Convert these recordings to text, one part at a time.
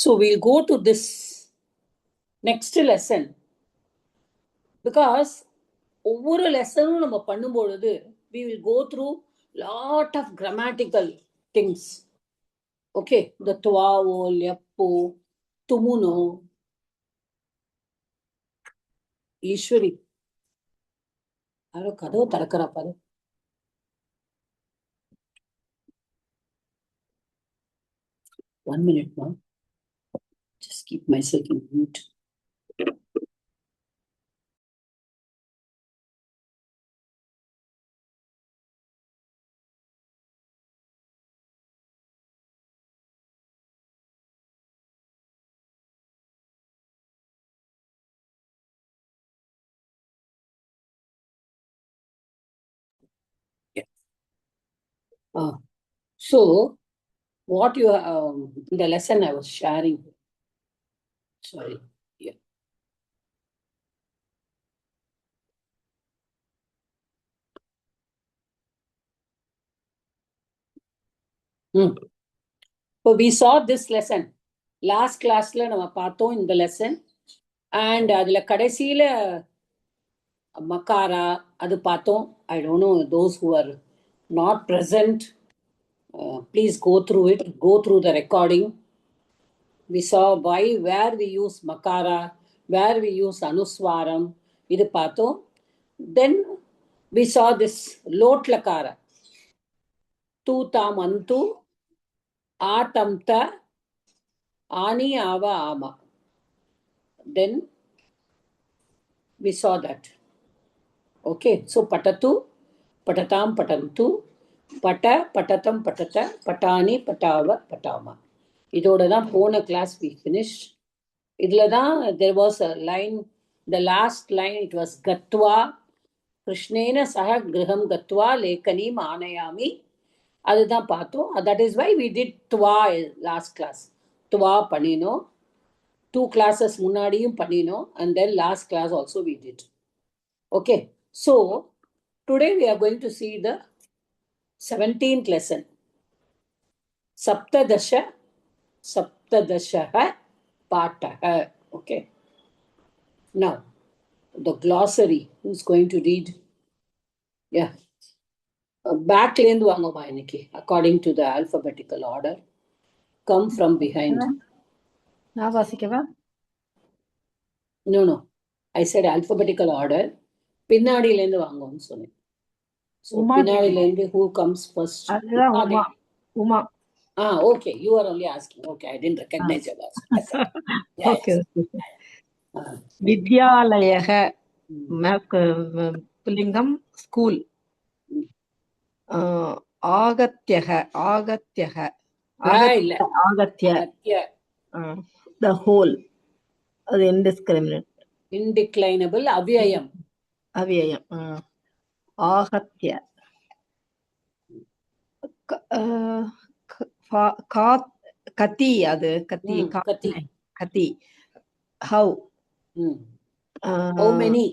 So we'll go to this next lesson because ஒவ்வொரு லெசனும் நம்ம பண்ணும்பொழுது we will go through lot of grammatical things. Okay, the tuavo, leppo, tumuno. Eswari யாரோ கதவு திறக்கிறா பாரு. One minute, ma'am. Just keep myself in mute. So, what you in the lesson I was sharing. Sorry. Yeah. So we saw this lesson. Last class la நம்ம பார்த்தோம் இந்த lesson. And அதுல கடைசியில மக்காரா அது பார்த்தோம். I don't know those who are not present. Please go through it. Go through the recording. We saw why, where we use makara, where we use anuswaram. இது பார்த்தோம். Then we saw this lot lakara. Tu tam antu, atamta, ani ava ama. Then we saw that. Okay, so patatu, patatam, patantu, pata, patatam, patata, patani, patava, patama. இதோட தான் போன class we finished. இதுல தான் there was a line, the last line, it was gatva, கிருஷ்ணேன சக கிரகம் கத்வா லேக்கனீம் ஆனயாமி. அதுதான் பார்த்தோம். That is why we did twa last class. Twa பண்ணினோம். 2 classes முன்னாடியும் பண்ணினோம். And then last class also we did. Okay. So, today we are going to see the 17th lesson. Saptadasha Pataha. Okay. Now, the glossary. Who's going to read? Yeah. Backலேந்து வாங்கம்மா இன்னைக்கு. According to the alphabetical order. Come from behind. நான் வாசிக்கவா? No. I said alphabetical order. பின்னாடிலேந்து வாங்கன்னு சொன்னேன். So, பின்னாடிலேந்து who comes first? Uma. Okay. You are only asking. Okay. I didn't recognize your voice. Okay. வித்யாலயக புல்லிங்கம் school. ஆகத்யக the whole. அது indeclinable அவ்யயம். ஆகத்ய. கதி. அது கதி. how. How many?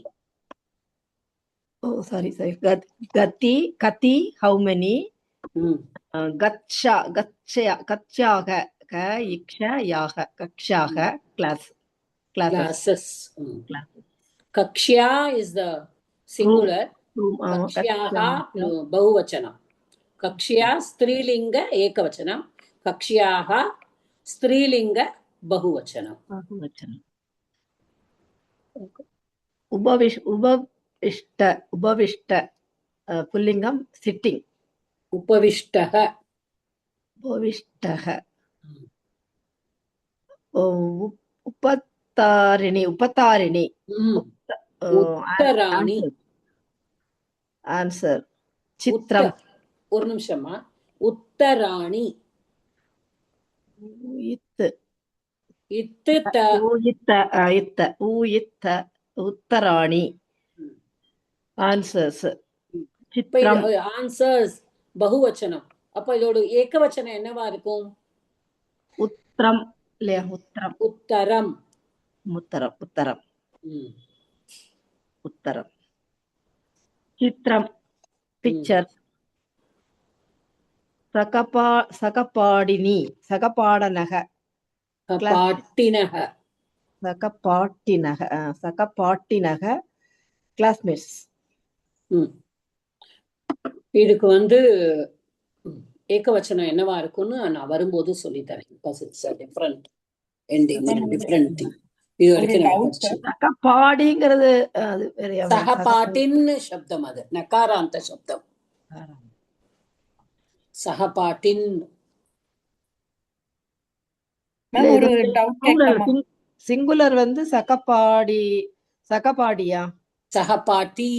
Oh, sorry. Kati, how many? Gatshaga, iksha, yaga, kakshaga, classes. Kakshya is the singular. Kakshyaha bahuvachanam. Kakshya strilinga ekavachanam. Kakshyaha strilinga bahuvachanam. Ubavishta pullingam sitting. Upavishtaha. Upatarini. Uttarani. Answer. Chitram. ஒரு நிமிஷமா. உத்தராணி. Uttarani. Answers. Answers பகுவச்சனம். அப்ப இதோட ஏகவச்சனம் என்னவா இருக்கும்? உத்தரம். சித்ரம். Picture. சகபாடினி. சகபாடனக. பாட்டினக. சகபாட்டினக சகபாட்டினக classmates. இதுக்கு வந்து ஏகவச்சனம் என்னவா இருக்கும்னு நான் வரும்போது சொல்லித்தரேன். Because it's a different ending and different thing. இது வரைக்கும் நான் படிச்சேன். சகபாடிங்கிறது அது வேறயா? சகபாட்டின் சப்தம், அது நகாராந்த சப்தம். சகபாட்டின் ஒரு டவுட் கேட்கலாமா? சிங்குலர் வந்து சகபாடி, சகபாடியா? சகபாட்டி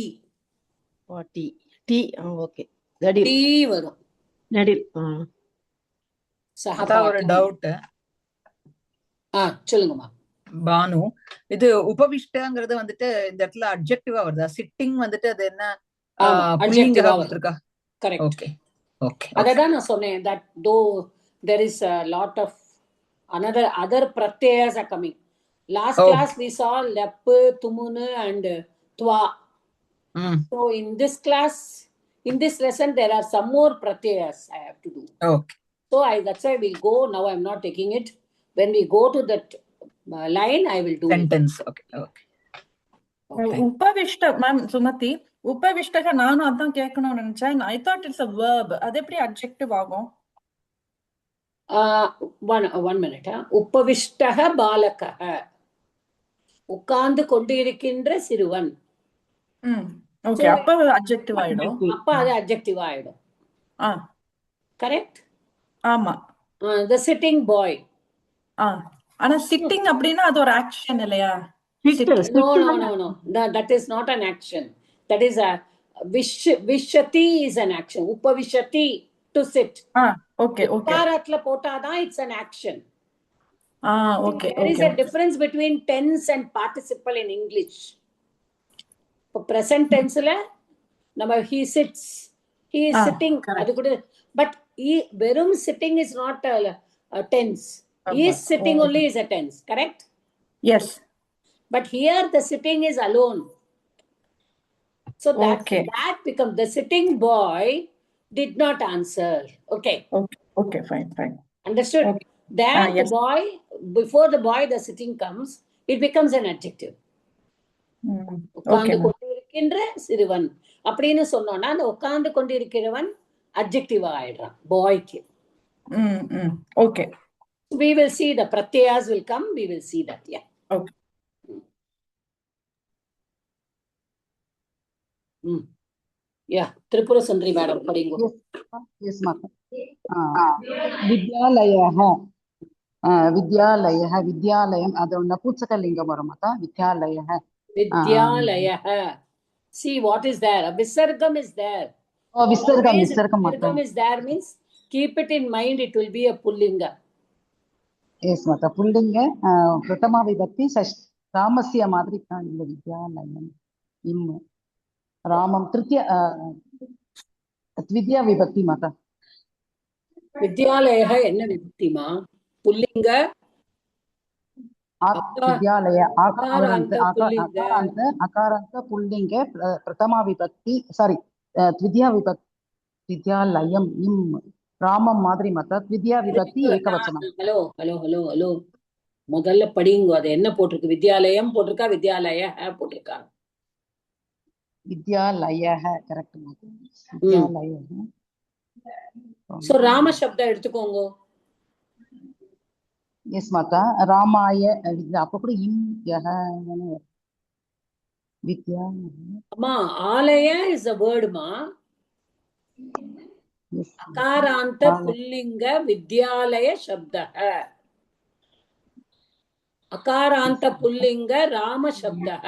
பாட்டி டி. ஓகே, நடில் டீ வரும். நடில். அதான் ஒரு டவுட். சொல்லுங்கம்மா. பானு, இது உபவிஷ்டங்கிறது வந்துட்டு இந்த இடத்துல அட்ஜெக்டிவா வருதா? சிட்டிங் வந்துட்டு அது என்ன புல்லிங்கா இருக்கா? கரெக்ட். ஓகே ஓகே, அததான் நான் சொன்னேன். that though there is a lot of other pratyayas are coming. Last class we saw lep, tumunu and twa. So in this class, in this lesson, there are some more pratyayas I have to do. Okay. So that's why we'll go. Now I'm not taking it. When we go to that line, I will do sentence. it. Okay. Okay. உபவிஷ்ட ma'am Sumathi, உபவிஷ்டக நானும் அதான் கேட்கணும்னு நினைச்சேன். I thought it's a verb. அது எப்படி adjective ஆகும்? One minute. உபவிஷ்டக பாலகः, உட்கார்ந்து கொண்டிருக்கின்ற சிறுவன். ஓகே, அப்ப adjective ஆயிடும். அப்ப அது adjective ஆயிடும். கரெக்ட். ஆமா. the sitting boy. ஆனா sitting அப்படினா அது ஒரு action இல்லையா? No. That is not an action. That is a vishati is an action. Upavishati, to sit. Okay. Ukaratla potada, it's an action. Okay. There is a difference between tense and participle in English. For present tense la he sits, he is sitting. But verum sitting is not a tense. He is sitting only is a tense, correct? Yes. But here the sitting is alone. So that becomes the sitting boy did not answer. Okay, fine. Understood? Okay. That Yes. the boy, before the boy, the sitting comes, it becomes an adjective. உட்கார்ந்து கொண்டிருக்கின்ற சிறுவன் அப்படின்னு சொன்னோம்னா அந்த உட்கார்ந்து கொண்டிருக்கிறவன் adjective ஆயிடுறான் பாய்க்கு. Okay. We will see the pratyayas will come. We will see that. Yeah. Okay. Yeah. Tripura Sundari madam, padingo. Yes, mata. Vidyalaya. Vidyalayam. Adu naputsaka lingam varum mata. Vidyalaya. See what is there. A visargam is there. Visargam mata. Visargam is there means keep it in mind. It will be a pullinga. Yes, mata. Pullinga. Pratama vibhakti Ramasya madri illa Vidyalayam. Immu. Ramam Tvidya vibhakti mata. Vidyalaya enna vibhakti ma? Pullinga. Vidyalaya. Akaranta pullinga. Pratama vibhakti. Sorry. Tvidya vibhakti. Vidyalayam. Immu. Ramam madri mata. Tvidya vibhakti ekavachanam. Hello. முதல்ல படிங்க. அது என்ன போட்டிருக்கு? வித்யாலயம் போட்டிருக்கா, வித்யாலய போட்டிருக்கா? Vidyalaya, correct. Vidyalaya. So Rama சப்தம் எடுத்துக்கோங்க. Yes, mata. Ramaya. அப்ப கூட இம் யஹ வித்யா. அம்மா ஆலய is a word ma. Yes. அகாராந்த புல்லிங்க வித்யாலய சப்தः. அகாராந்த புல்லிங்க ராம சப்தः.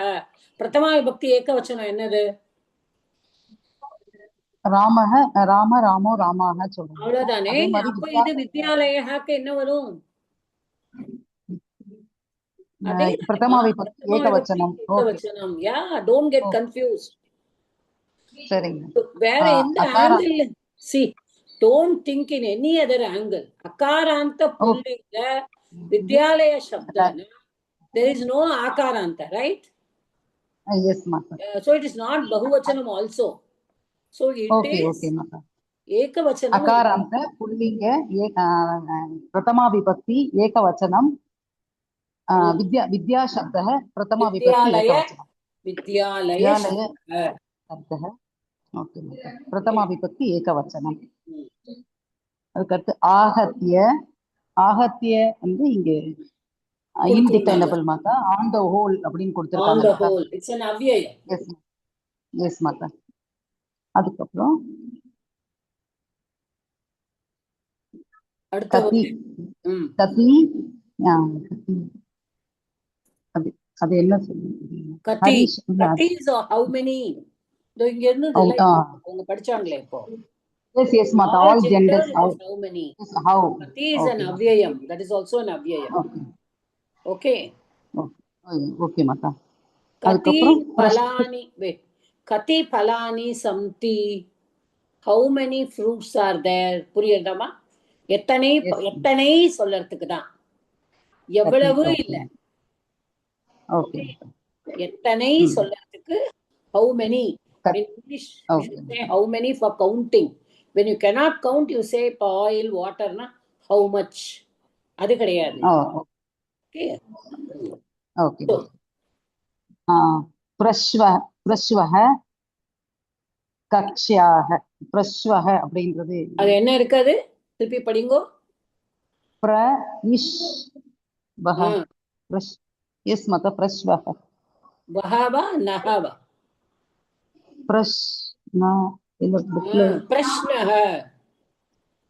பிரதமா விபக்தி ஏகவச்சனம் என்னது? ராமஹ, ராமோ, ராமாக சொல்றோம். அவ்வளவுதானே. அப்ப இது வித்யாலயக்கு என்ன வரும்? பிரதமா விபக்தி ஏகவச்சனம். ஏகவச்சனம். Yeah, don't get confused. சரிங்க. வேற எந்த angle? See, don't think in any other angle. அகாராந்த புல்லிங்க வித்யாலய சப்தன. There is no akaranta, right? Yes, mata. So it is not bahuvachanam also. So it is ekavachanam. Akaranta pullinga pratama vibhakti ekavachanam विद्या शब्दः प्रथमा विभक्ति विद्यालय एकवचनं विद्यालय विद्यालय शब्दः. शब्दः ओके प्रथमा विभक्ति एकवचனம் ம். அதுக்கடுத்து आहत्य आहत्य வந்து இங்க கொடுத்திருந்தாங்க. இன்டிபெண்டபிள் மாத்தா ஆன் த ஹோல் அப்படின்னு On கொடுத்திருக்காங்க the மாத்தா whole, it's an அவ்யயம். எஸ் எஸ் மாத்தா அதுக்கப்புறம் அடுத்த கத்தி ம். கத்தி கத்தி அது அது என்ன சொல்லுங்க கத்தி ஹரிஷ் கத்தி is how many? இதோ இங்க இருந்தது இல்ல, அவங்க படிச்சாங்களே இப்போ. எஸ் எஸ் மாத்தா All all gender genders it is how many? how கத்தி is an அவ்யயம். That is also an அவ்யயம். Okay Okay. ஓகே மாத்தா கத்தி அதுக்கப்புறம் பலானி wait. கத்தி பலானி சம்தி. How many fruits are there? புரியுதாமா? எத்தனை Yes. எத்தனை சொல்லறதுக்கு தான், எவ்வளவு இல்ல. ஓகே எத்தனை சொல்லறதுக்கு how many. In English we should say how many for counting. When you cannot count, you say oil, water na how much. அது கிடையாது. Okay. ஓகே பிரஸ்வஹ கக்ஷ்யாக பிரஸ்வஹ அப்படின்றது அது என்ன இருக்காது, திருப்பி படிங்கோ. பிரஸ்வஹ எஸ் மாதா பிரஸ்வஹ வஹாவா நஹாவா பிரஸ்ன இல்ல புக்ல பிரஷ்னஹ.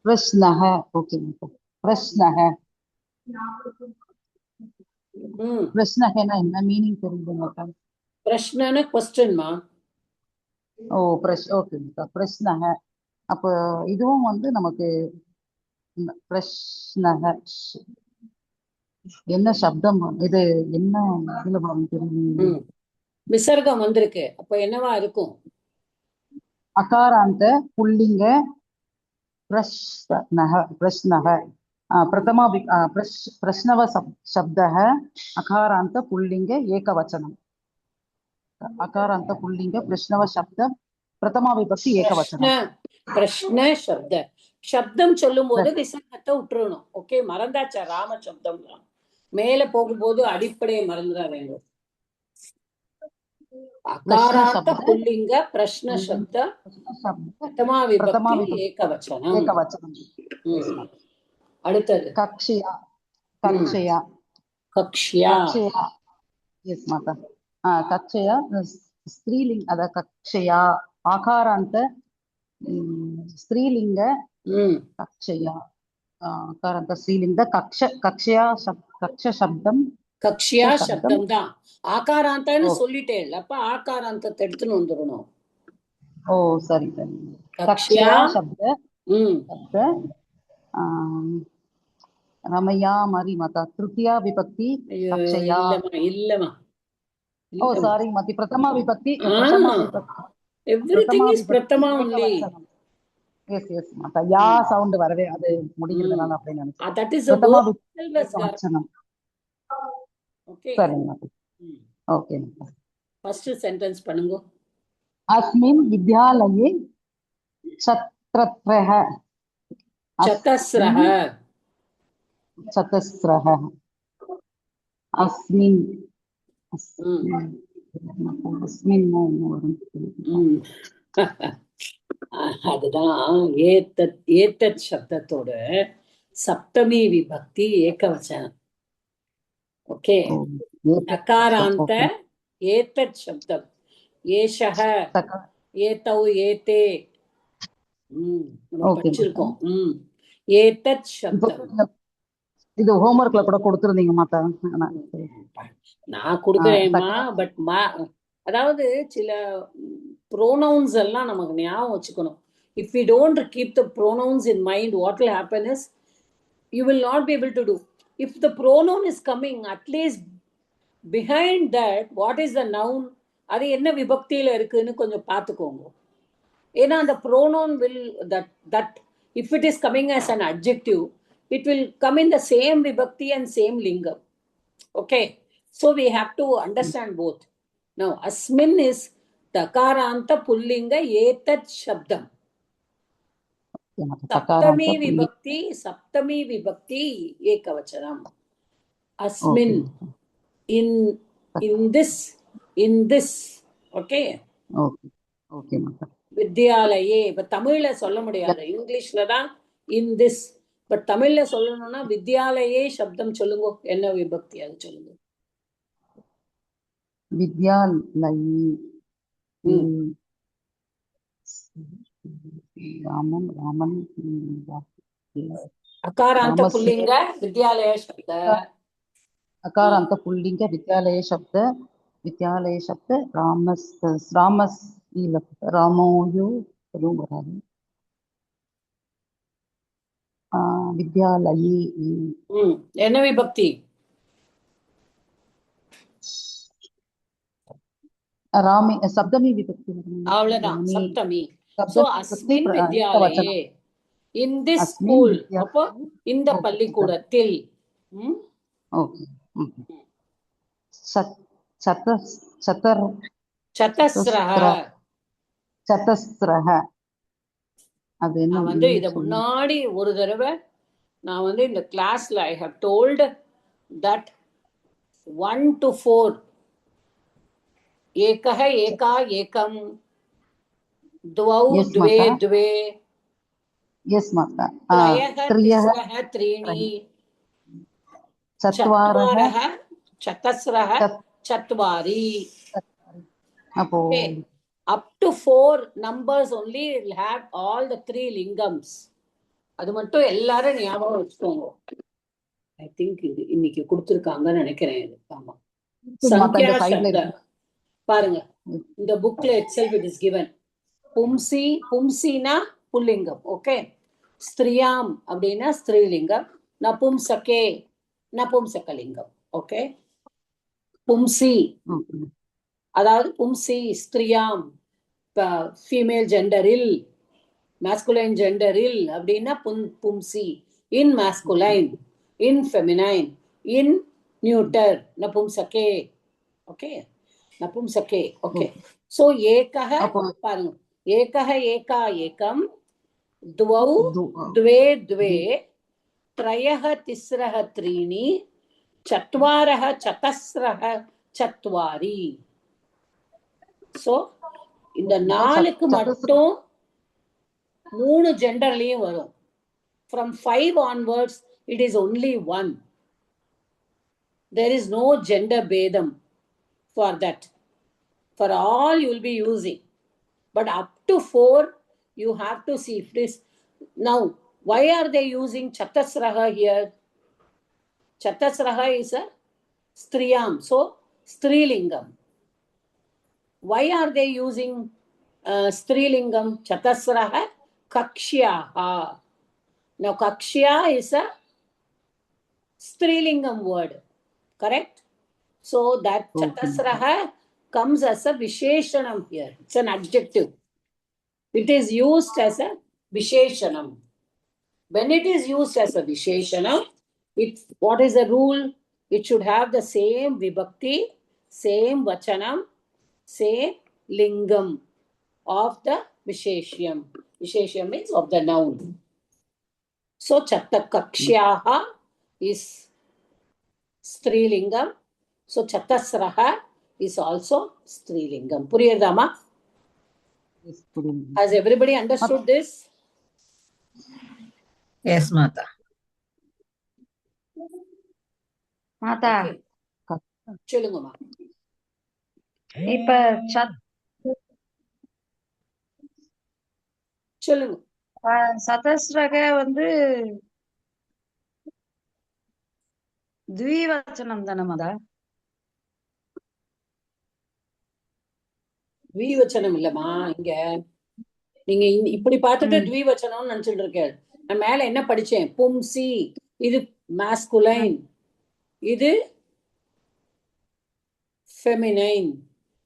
பிரஸ்னஹ ஓகே மாதா பிரஸ்னஹ பிரஸ்னஹனா என்ன மீனிங் தெரியுது மாதா? பிரஷ்னன கொஸ்டின்மா. ஓ ஓகே மாதா பிரஸ்னஹ அப்ப இதுவும் வந்து நமக்கு பிரஸ்னஹ என்ன சப்தம் இது என்ன சிலபம் தெரியும்? விசர்க்கம் வந்திருக்கு, அப்ப என்னவா இருக்கும்? அகாராந்த புல்லிங்க பிரஸ்னஹ பிரதமா பிரஸ்னவ சப்தः அகாராந்த புல்லிங்க ஏகவச்சனம் அகாராந்த புல்லிங்க பிரஸ்னவ சப்தம் பிரதமா விபக்தி ஏகவச்சனம். பிரஷ்ன சப்த சப்தம் சொல்லும் போது விசர்க்கத்தை விட்டுறணும். ஓகே, மறந்தாச்சா? ராம சப்தம் மேல போகும்போது அடிப்படையை மறந்துடா வேண்டும். அகாராந்த புல்லிங்க பிரஷ்ன சப்த பிரதமா விபக்தி ஏகவச்சனம். அடுத்தது கக்ஷயா கக்ஷயா கக்ஷ்யா. எஸ் மாதா கக்ஷயா ஸ்திரீலிங்க அத கக்ஷயா ஆகாராந்த ஸ்திரீலிங்க கக்ஷயா ஆகாராந்த ஸ்திரீலிங்க கக்ஷயா கக்ஷ சப்தம் கக்ஷ்யா சப்தம் தான். ஆகாராந்தன்னு சொல்லிட்டேன், அப்ப ஆகாராந்தத்தை எடுத்துன்னு வந்துடணும். ஓ சரி சரி கக்ஷ்யா சப்த சப்த ரமயா மாதிரி மாதா திருத்தியா விபக்தி கக்ஷயா இல்லமா. ஓ சாரி மாத்தி பிரதமா விபக்தி everything is pratama only. Yes yes மாதா யா சவுண்ட் வரவே அது முடிகிறதுனால அப்படியே நினைச்சேன். that is a verb வச்சனம். okay சரி மாதா ஓகே மாதா first sentence பண்ணுங்க. அஸ்மின் வித்யாலயே சத்ரத்ரஹ சதஸ்ரஹ சதஸ்ரஹ அஸ்மின் அஸ்மின் அதுதான் ஏத்தத் சப்தத்தோட சப்தமி விபக்தி ஏகவச்சனம். ஓகே, அகாராந்த ஏத்தத் சப்தம் ஏஷஹ ஏதௌ ஏதே நம்ம படிச்சிருக்கோம். ஏத்தத் சப்தம் இது ஹோம்வொர்க்ல கூட கொடுத்திருந்தீங்க மாதா. நான் கொடுக்குறேன்மா, பட் அதாவது சில ப்ரோனவுன்ஸ் எல்லாம் நமக்கு ஞாபகம் வச்சுக்கணும். If we don't keep the pronouns in mind, what will happen is you will not be able to do. If the pronoun is coming, at least behind that, what is the noun? அது என்ன விபக்தியில இருக்குன்னு கொஞ்சம் பார்த்துக்கோங்க. ஏன்னா அந்த pronoun will that if it is coming as an adjective, it will come in the same vibhakti and same lingam. Okay, so we have to understand both. Now asmin is takaranta pullinga etat shabdam. saptami vibhakti ekavachanam. Asmin. In this. Okay. Okay மாதா. வித்யாலயே. இப்ப தமிழ்ல சொல்ல முடியாது, இங்கிலீஷ்ல தான் in this. But தமிழ்ல சொல்லணும்னா வித்யாலயே சப்தம் சொல்லுங்க. என்ன விபக்தி அது சொல்லுங்க. வித்யாலயி. ராமன் அகாராந்த புல்லிங்க வித்யாலய சப்த. अकारांत पुल्लिंग विद्यालय शब्द रामस रामोयु विद्यालयी. என்ன விபக்தி? रामी सप्तमी विभक्ति. அவ்வளவுதான், சப்தமி. So Azmin வித்யாலயே, in this school. அப்போ இந்த பள்ளிக்கூடத்தில். ஓகே. சதஸ்ரஹ. அது என்ன? நான் இத முன்னாடி ஒரு தடவை நான் இந்த கிளாஸ்ல I have told that 1 to 4 ஏகஹ ஏகா ஏகம், द्वौ द्वे द्वे, यस माता, त्रयः तिस्रः त्रीणि, चत्वारः चतस्रः चत्वारि. Okay. Up to 4 numbers only will have all the 3 lingams. அது மட்டும் எல்லாரும் ஞாபகம் வச்சுக்கோங்க. I think இன்னைக்கு கொடுத்திருக்காங்கன்னு நினைக்கிறேன் இது. ஆமா, சங்கியா சப்த பாருங்க, இந்த புக்ல itself it is given. பும்சி, பும்சினா புல்லிங்கம். ஓகே. ஸ்திரியாம் அப்படின்னா ஸ்திரீலிங்கம். நபும்சகே நபும்சகலிங்கம். ஓகே. பும்சி அதாவது பும்சி ஸ்திரியாம் ஃபீமேல் ஜெண்டரில், மேஸ்குலைன் ஜெண்டரில் அப்படின்னா பும்சி. இன் மேஸ்குலைன், இன் ஃபெமினைன், இன் நியூட்டர் நபும்சகே. ஓகே, நபும்சகே. ஓகே. சோ ஏகஹ பாருங்க, ஏகஹ ஏகா ஏகம், द्वौ द्वे द्वे, त्रयः तिस्रः त्रीणि, चत्वारः चतस्रः चत्वारि. சோ இந்த 4க்கு மட்டும் 3 ஜெண்டர்லயும் வரும். From 5 onwards it is only 1. There is no gender bedam for that. For all you will be using, but up to 4 you have to see if this. Now why are they using chatasraha here? Chatasraha is a striyam, so strilingam. Why are they using strilingam chatasraha? Kakshyaha. Now kakshya is a strilingam word, correct? So that chatasraha comes as a visheshanam here. It's an adjective. It is used as a visheshanam. When it is used as a visheshanam, what is the rule? It should have the same vibhakti, same vachanam, same lingam of the visheshyam. Visheshyam means of the noun. So chatakakshyaha is strilingam. So chatasraha is also strilingam. Puriyadama? Has everybody understood this? Yes, Mata. மாதா, சொல்லுங்கம்மா. இப்ப சொல்லுங்க. சதஸ்ரக த்விவச்சனம் தானே மாதா? த்விவச்சனம் இல்லம்மா. இங்க நீங்க இப்படி பார்த்துட்டு த்விவச்சனம்னு நினைச்சிட்டு இருக்கேன். நான் மேல என்ன படிச்சேன்? பும்சி, இது மாஸ்குலைன், இது ஃபெமினைன்,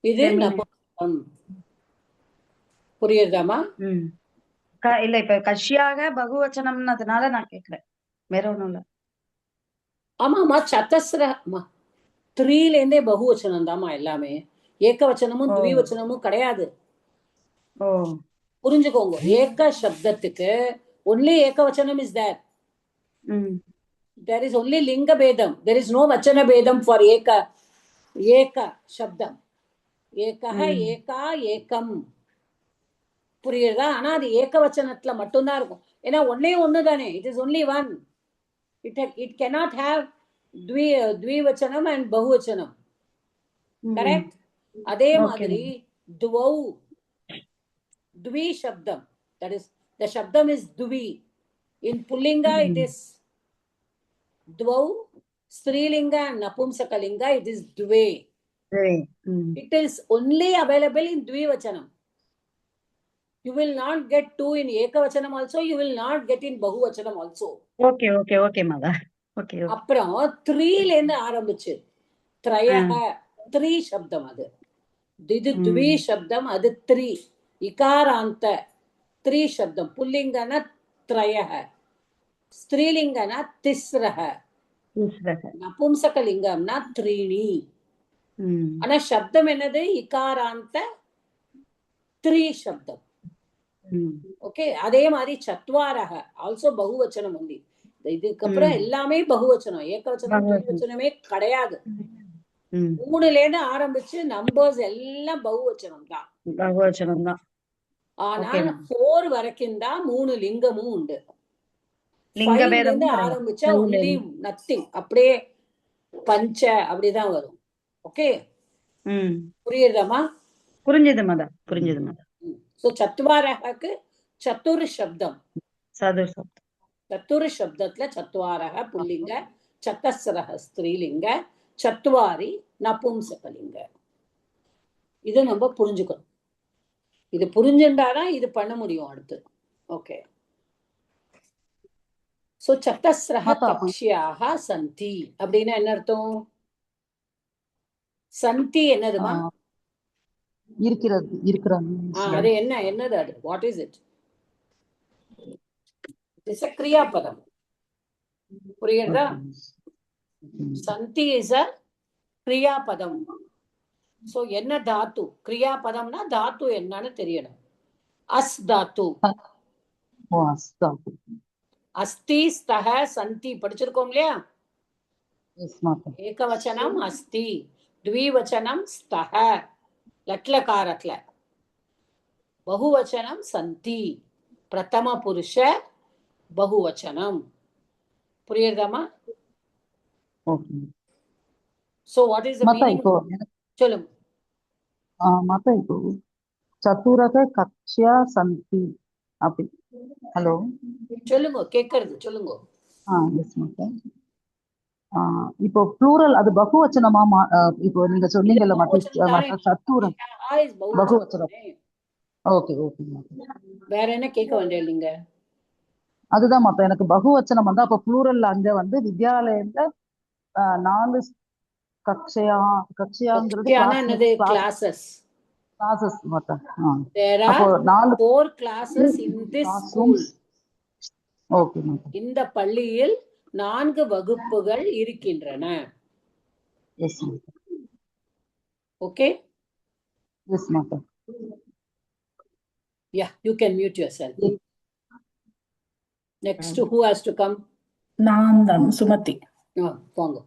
இது நபும்சகம். புரியுதாமா? இல்ல, இப்ப கஷ்யாக பகுவச்சனம்ன்றதுனால நான் கேக்குறேன், வேற ஒண்ணும் இல்ல. ஆமாமா, சதஸ்ர 3ல இருந்தே பகுவச்சனம் தாமா எல்லாமே. ஏகவச்சனமும் த்விவச்சனமும் கிடையாது. புரிஞ்சுக்கோங்க. ஏக சப்தத்துக்கு ஒன்லி ஏகவச்சனம் is there. There is only linga bedam. There is no vachana bedam for eka shabdam. Ekaha, eka, ekam. புரியுதா? ஆனா அது ஏக வச்சனத்துல மட்டும்தான் இருக்கும். ஏன்னா ஒன்னே ஒண்ணுதானே. It is only one. It cannot have dvivachanam and bahuvachanam. Correct? அதே மாதிரி துவௌ, dvi shabdam. That is, the shabdam is dvi. In pullinga it is dvau, strilinga and napumsakalinga it is dve. It is only available in dvivachanam. You will not get two in ekavachanam also, you will not get in bahuvachanam also. Okay, mother. Okay. அப்புறம் 3ல இருந்து ஆரம்பிச்சு த்ரயஹ, 3 சப்தம் அது. இது த்வி சப்தம், அது 3. இகாராந்த 3 சப்தம். புல்லிங்கன த்ரயஹ, ஸ்திரீலிங்கன திஸ்ரஹ, நபும்சகலிங்கம்னா 3. ஆனா சப்தம் என்னது? இகாராந்த 3 சப்தம். ஓகே. அதே மாதிரி சத்வாரஹ ஆல்சோ பகுவச்சனம் ஒன்லி. இதுக்கப்புறம் எல்லாமே பகுவச்சனம். ஏகவச்சனம் துவிவச்சனமே கிடையாது. 3ல இருந்து ஆரம்பிச்சு நம்பர்ஸ் எல்லாம் பகுவச்சனம் தான். ஆனா 4 வரைக்கும் தான் 3 லிங்கமும் உண்டு. 5ல இருந்து ஆரம்பிச்சா ஒன்லி நத்திங். அப்படியே பஞ்ச அப்படிதான் வரும். ஓகே, புரியுதாமா? புரிஞ்சது மதா. So சத்வாரஹக்கு சத்துர் சப்தம். சத்துர் சப்தத்துல சத்வாரஹ புல்லிங்க, சத்தஸ்ரஹ ஸ்திரீலிங்க, சத்வாரி நபும்சகலிங்க. இது நம்ம புரிஞ்சுக்கணும். இது புரிஞ்சுட்டாதான் இது பண்ண முடியும் அடுத்து. ஓகே. சோ சத்தஸ்ரஹ கக்ஷ்யாக சந்தி அப்படின்னா என்ன அர்த்தம்? சந்தி என்னதுமா? இருக்கிறாங்க. அது என்னது அது? What is it? It's a கிரியாபதம். புரியுதா? சந்தி இஸ் a கிரியாபதம். சோ என்ன தாத்து? கிரியாபதம்னா தாத்து என்னன்னு தெரியணும். அஸ் தாத்து. அஸ்தி, ஸ்தஹ, சந்தி படிச்சிருக்கோம் இல்லையா? ஏகவச்சனம் அஸ்தி, த்விவச்சனம் ஸ்தஹ லட்லகாரத்துல, பகுவச்சனம் சந்தி, பிரதம புருஷ பகுவச்சனம். புரியுதாமா? So what is the meaning? சொல்லுங்க. மாதா இப்போ சத்துரக கக்ஷ்யா சந்தி அப்படி. ஹலோ, சொல்லுங்க, கேக்குறது சொல்லுங்க. எஸ் மாதா. இப்போ ப்ளூரல் அது பகுவச்சனமா? இப்போ நீங்க சொன்னீங்கல்ல சத்துரம் பகுவச்சனம். ஓகே. வேற என்ன கேட்க வேண்டிய நீங்க? அதுதான் மாத்தா எனக்கு பகுவச்சனம் வந்து அப்ப ப்ளூரல்ல அங்க வந்து வித்யாலயத்துல 4 கக்ஷயாங்கிறது கிளாஸஸ் மாத்தா. There are 4 classes in this school. Okay மாத்தா. இந்த பள்ளியில் 4 வகுப்புகள் இருக்கின்றன. எஸ் மாத்தா. ஓகே. எஸ் மாத்தா. Yeah, you can mute yourself. Next, who has to come? நான் தான் சுமதி. போங்க.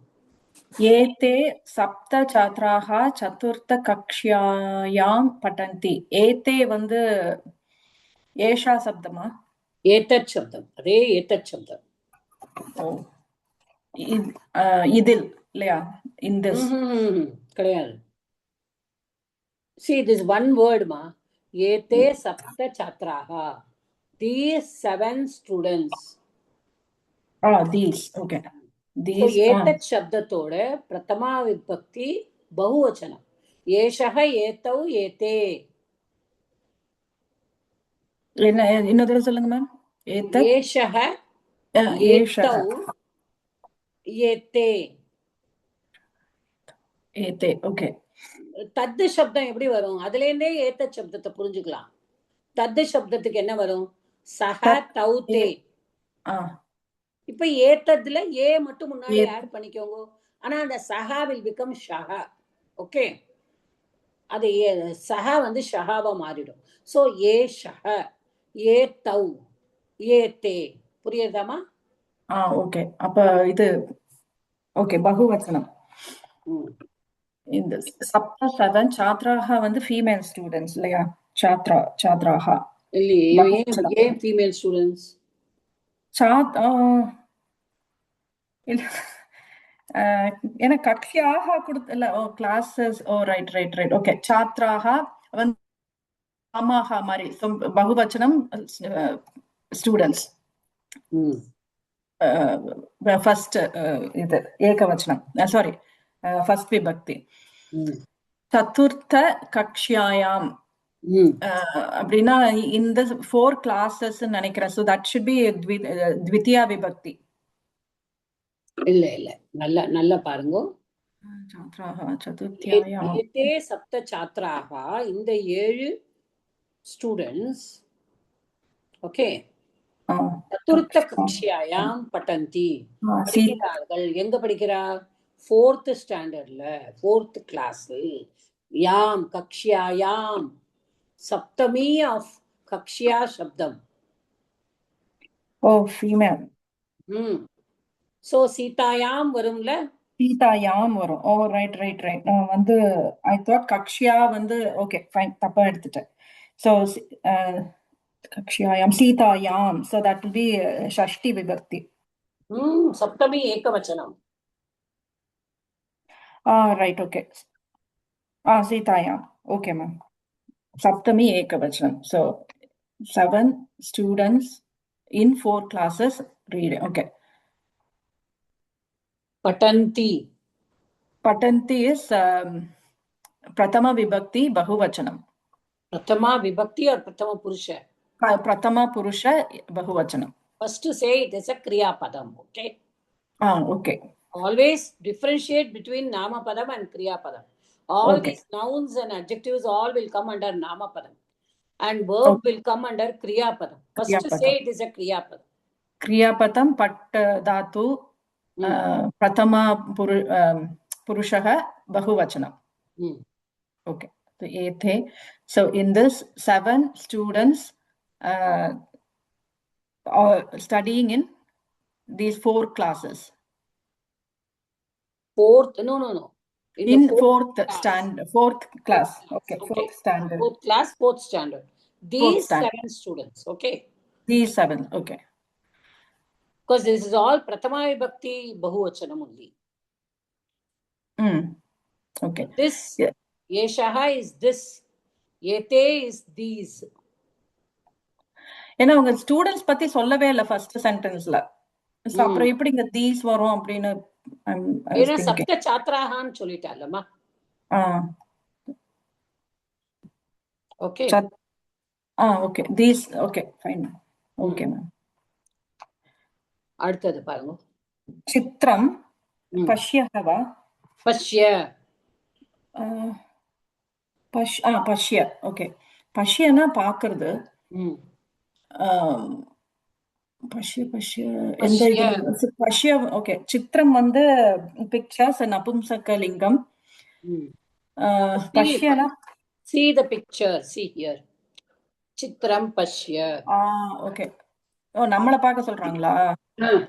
ஏதே சப்த சாத்ராஹ சதுர்த்த கக்ஷ்யாயாம் பட்டந்தி. ஏதே வந்து ஏஷா சப்தமா? ஏதத் சப்தம். அதே ஏதத் சப்தம். இதில் இல்லையா? In this கிடையாது. See, this one word ma. ஏதே சப்த சாத்ராஹ. These 7 students. These. Okay. So ஏதத் சப்தத்தோட பிரதமா விபக்தி பகுவச்சனம். ஏஷஹ ஏதௌ ஏதே. என்ன இன்னொரு சொல்லுங்க மேம். ஏஷஹ ஏதௌ ஏதே. ஏதே. ஓகே. தத்து சப்தம் எப்படி வரும்? அதுல இருந்தே ஏதத் சப்தத்தை புரிஞ்சுக்கலாம். தத்து சப்தத்துக்கு என்ன வரும்? சஹ தௌ தே. இப்ப ஏத்ததுல ஏ மட்டும் முன்னாடி ஆட் பண்ணிக்கோங்க. ஆனா அந்த சஹா வில் பிகம் ஷஹா. ஓகே, அது சஹா வந்து ஷஹாவா மாறிடும். சோ ஏ ஷஹ, ஏ தௌ, ஏ தே. புரியுதாமா? ஓகே. அப்ப இது ஓகே பகுவச்சனம். ம். இந்த சப்த சதன் சாத்ராக வந்து ஃபீமேல் ஸ்டூடெண்ட்ஸ் இல்லையா? சாத்ராக இல்லையே, பகுவச்சனம். ஏன் ஃபீமேல் ஸ்டூடெண்ட்ஸ்? சாத் இல்ல ஏன்னா கக்ஷியாக கொடுத்து இல்ல கிளாஸஸ் ரைட் ஓகே. சாத்ராக வந்து ஆமாஹா மாதிரி பகுவச்சனம் ஸ்டூடெண்ட்ஸ். ஃபர்ஸ்ட் இது ஏகவச்சனம், சாரி ஃபர்ஸ்ட் விபக்தி. சதுர்த்த கக்ஷியாயாம் அப்படின்னா இந்த 4 classes நினைக்கிறேன். ஸோ தட் ஷுட் பி த்விதியா விபக்தி. இல்ல இல்ல, நல்லா பாருங்க. சதுர்த்தியாயாம் ஏதே சப்த சாத்ராக, இந்த 7 ஸ்டூடெண்ட்ஸ் ஓகே சதுர்த்த கக்ஷியாயாம் பட்டந்தி படிக்கிறார்கள். எங்க படிக்கிறார்? 4th ஸ்டாண்டர்ட்ல, 4th கிளாஸ். யாம் கக்ஷியாயாம், சப்தமி ஆஃப் கக்ஷியா சப்தம். ஃபீமேல். சோ சீதாயாம் வரும்ல, சீதாயாம் வரும். ரைட் வந்து ஐ தாட் கக்ஷியா வந்து ஓகே ஃபைன், தப்பா எடுத்துட்டேன். ஸோ கக்ஷியாயாம் சீதாயாம், ஸோ தட் வில் பி ஷஷ்டி விபக்தி. சப்தமி ஏகவச்சனம். Right okay. சீதாயாம் ஓகே மேம். சப்தமி ஏகவச்சனம். So 7 students in 4 classes reading. Okay. Patanti is Pratama Vibhakti Bahuvachanam. Pratama Vibhakti or Pratama Purusha? Pratama Purusha Bahuvachanam. First to say it is a Kriya Padam. Okay. Okay. Always differentiate between Nama Padam and Kriya Padam. All these nouns and adjectives all will come under Nama Padam. And verb will come under Kriya Padam. First to say it is a Kriya Padam. Kriya Padam Pat Dhatu Pratama Purushaha Bahuvachanam. Okay. So, so in this 7 students are studying in these 4 classes. No. In 4th standard, 4th class. Okay, 4th standard. 4th class, 4th standard. These 7 students, okay? These 7, okay. Because this is all Pratama Vibhakti Bahuvachanam only. Okay. This, Yeshaha is this, Yete is these. ஏன்னா உங்க students பத்தி சொல்லவே இல்லை first சென்டென்ஸ்ல. அப்புறம் எப்படி இங்க these வரும் அப்படின்னு சப்த சாத்ராகான்னு சொல்லிட்டாலம்மா. Okay okay these okay fine okay ma'am. அடுத்தது பாருங்க. சித்ரம் பஷ்யஹவா பஷ்ய பஷ்ய ஓகே. பஷ்யனா பாக்குறது. பஷ்ய ஓகே. சித்திரம் வந்து பிக்சர்ஸ் நபும்சகலிங்கம். பஷ்யனா see the picture, see here. சித்திரம் பஷ்ய. ஓகே. நம்மள பார்க்க சொல்றாங்களா?